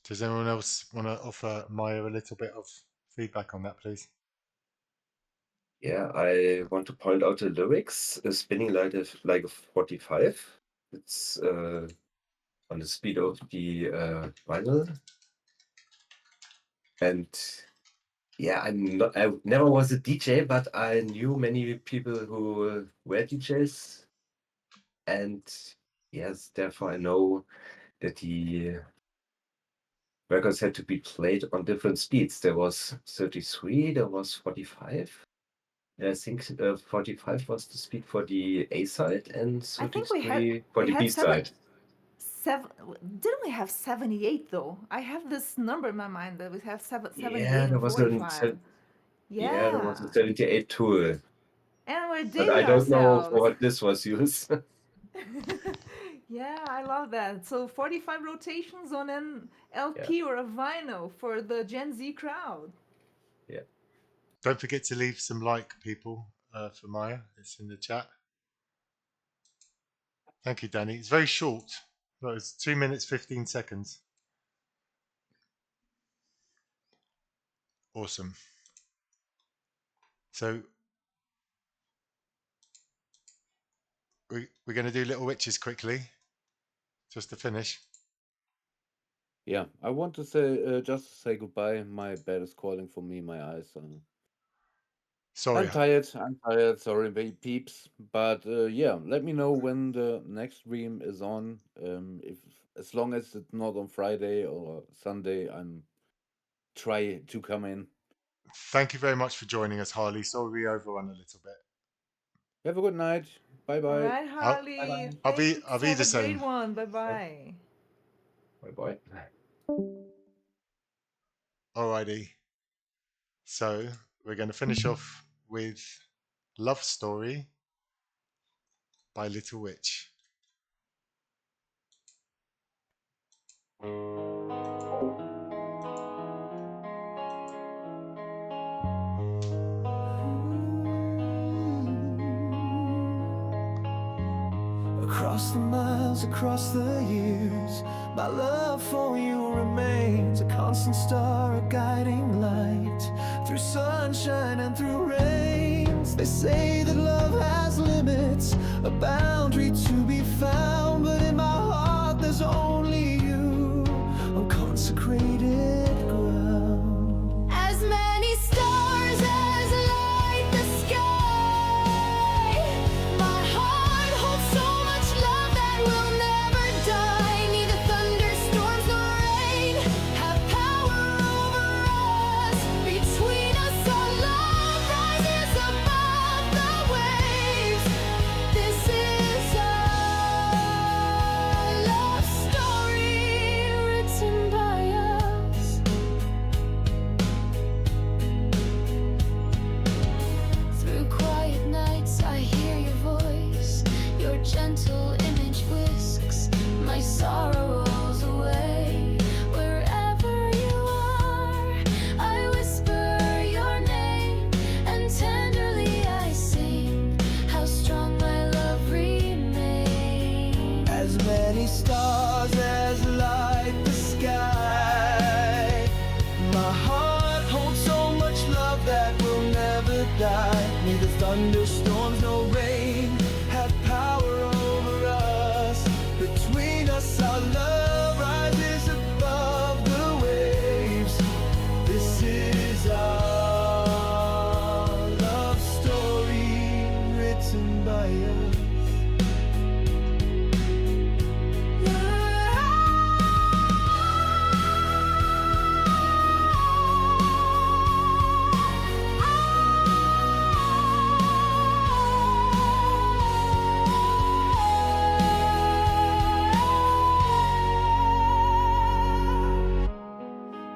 Does anyone else want to offer Maya a little bit of feedback on that, please? Yeah, I want to point out the lyrics. Spinning like a 45. It's on the speed of the vinyl. And yeah, I never was a DJ, but I knew many people who were DJs. And yes, therefore I know that the records had to be played on different speeds. There was 33, there was 45. And I think 45 was the speed for the A side and I think we had 33 for the B side. Didn't we have 78 though? I have this number in my mind that we have 78 Yeah, there and was 45. yeah, there was a Yeah. 78 tool. And we're But dating I don't know for ourselves. what this was used. Yeah, I love that. So 45 rotations on an LP or a vinyl for the Gen Z crowd. Yeah. Don't forget to leave some like, people, for Maya. It's in the chat. Thank you, Dani. It's very short. Well, it's 2 minutes, 15 seconds. Awesome. So we're going to do Little Witches quickly, just to finish. Yeah, I want to say just say goodbye. My bed is calling for me. My eyes. Sorry. I'm tired. Sorry, peeps. But yeah, let me know when the next stream is on. If as long as it's not on Friday or Sunday, I'm try to come in. Thank you very much for joining us, Harley. Sorry we overrun a little bit. Have a good night. Bye All bye. right, Harley. Bye-bye. Thanks. I'll be Have the a same. great one. Bye-bye. Bye-bye. Alrighty. So we're going to finish off with Love Story by Little Witch. Across the miles, across the years, my love for you remains a constant star, a guiding light through sunshine and through rains. They say that love has limits, a boundary to be found, but in my heart there's only you on consecrated ground. As many stars as light the sky, my heart holds so much love that will never die. Neither thunderstorms nor rain have power over us. Between us our love rises above the waves. This is our love story written by us. Through quiet nights I hear your voice. Your gentle image whisks my sorrow rolls away. Wherever you are, I whisper your name, and tenderly I sing how strong my love remains. As many stars as light the sky, my heart holds so much love that will never die. Neither thunderstorms nor rain have power over us. Between us our love rises above the waves. This is our love story written by us.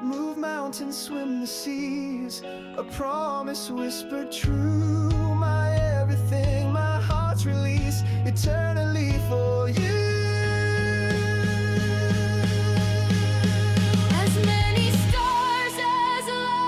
Move mountains, swim the seas, a promise whispered true. My everything, my heart's release, eternally for you. As many stars as light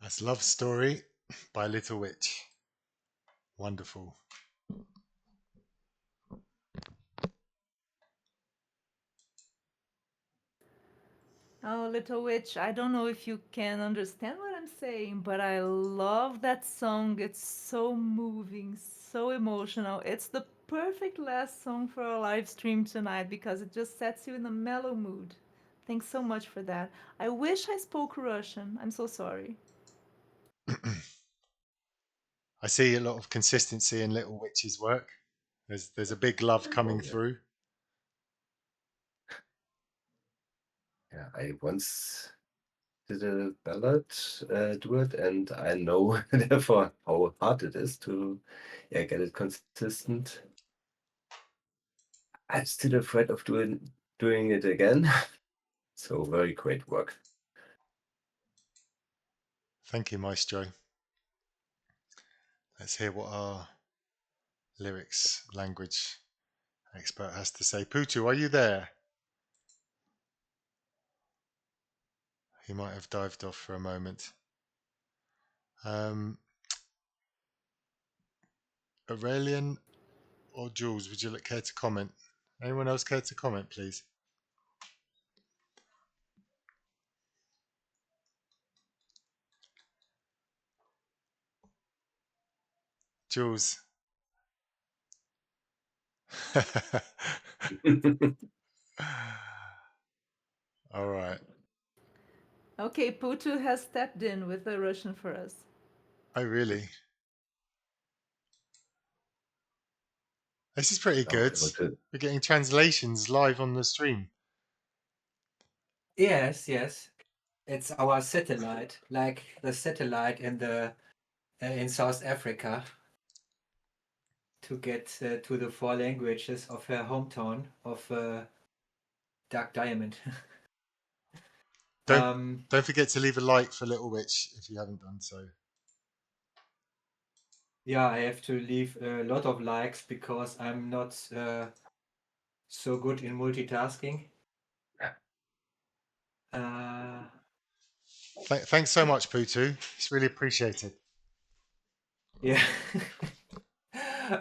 That's Love Story by Little Witch. Wonderful. Oh, Little Witch, I don't know if you can understand what I'm saying, but I love that song. It's so moving, so emotional. It's the perfect last song for our live stream tonight because it just sets you in a mellow mood. Thanks so much for that. I wish I spoke Russian. I'm so sorry. I see a lot of consistency in Little Witch's work. There's a big love coming through. Yeah, I once did a ballad duet, and I know therefore how hard it is to get it consistent. I'm still afraid of doing it again. So very great work. Thank you, Maestro. Let's hear what our lyrics language expert has to say. Potoo, are you there? He might have dived off for a moment. Irrelin or Jules, would you care to comment? Anyone else care to comment, please? Jules. All right. Okay, Putu has stepped in with the Russian for us. Oh, really? This is pretty good. We're getting translations live on the stream. Yes, yes. It's our satellite, like the satellite in South Africa, to get to the 4 languages of her hometown of Dark Diamond. Don't forget to leave a like for Little Witch if you haven't done so. Yeah, I have to leave a lot of likes because I'm not so good in multitasking. Thanks so much, Potoo. It's really appreciated. Yeah.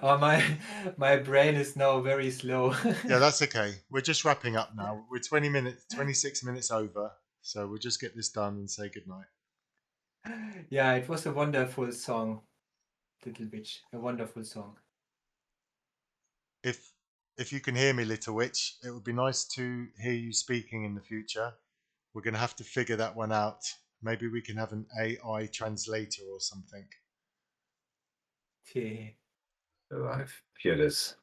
Oh, my brain is now very slow. Yeah, that's okay. We're just wrapping up now. We're 26 minutes over. So we'll just get this done and say goodnight. Yeah, it was a wonderful song, Little Witch. A wonderful song. If you can hear me, Little Witch, it would be nice to hear you speaking in the future. We're going to have to figure that one out. Maybe we can have an AI translator or something. Okay. Oh, I hear this.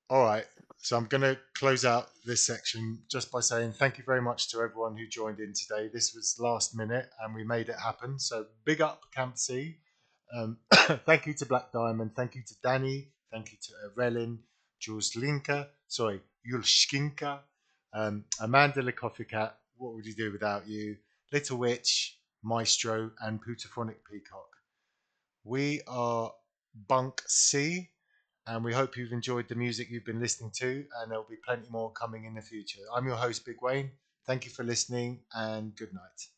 All right. So I'm going to close out this section just by saying thank you very much to everyone who joined in today. This was last minute and we made it happen. So big up Camp C. Thank you to Black Diamond. Thank you to Dani. Thank you to Irrelin, Juleskinka, Amanda the Coffee Cat. What would you do without you? Little Witch, Maestro, and Potoo-phonic Peacock. We are Bunk C, and we hope you've enjoyed the music you've been listening to, and there'll be plenty more coming in the future. I'm your host, Big Wayne. Thank you for listening, and good night.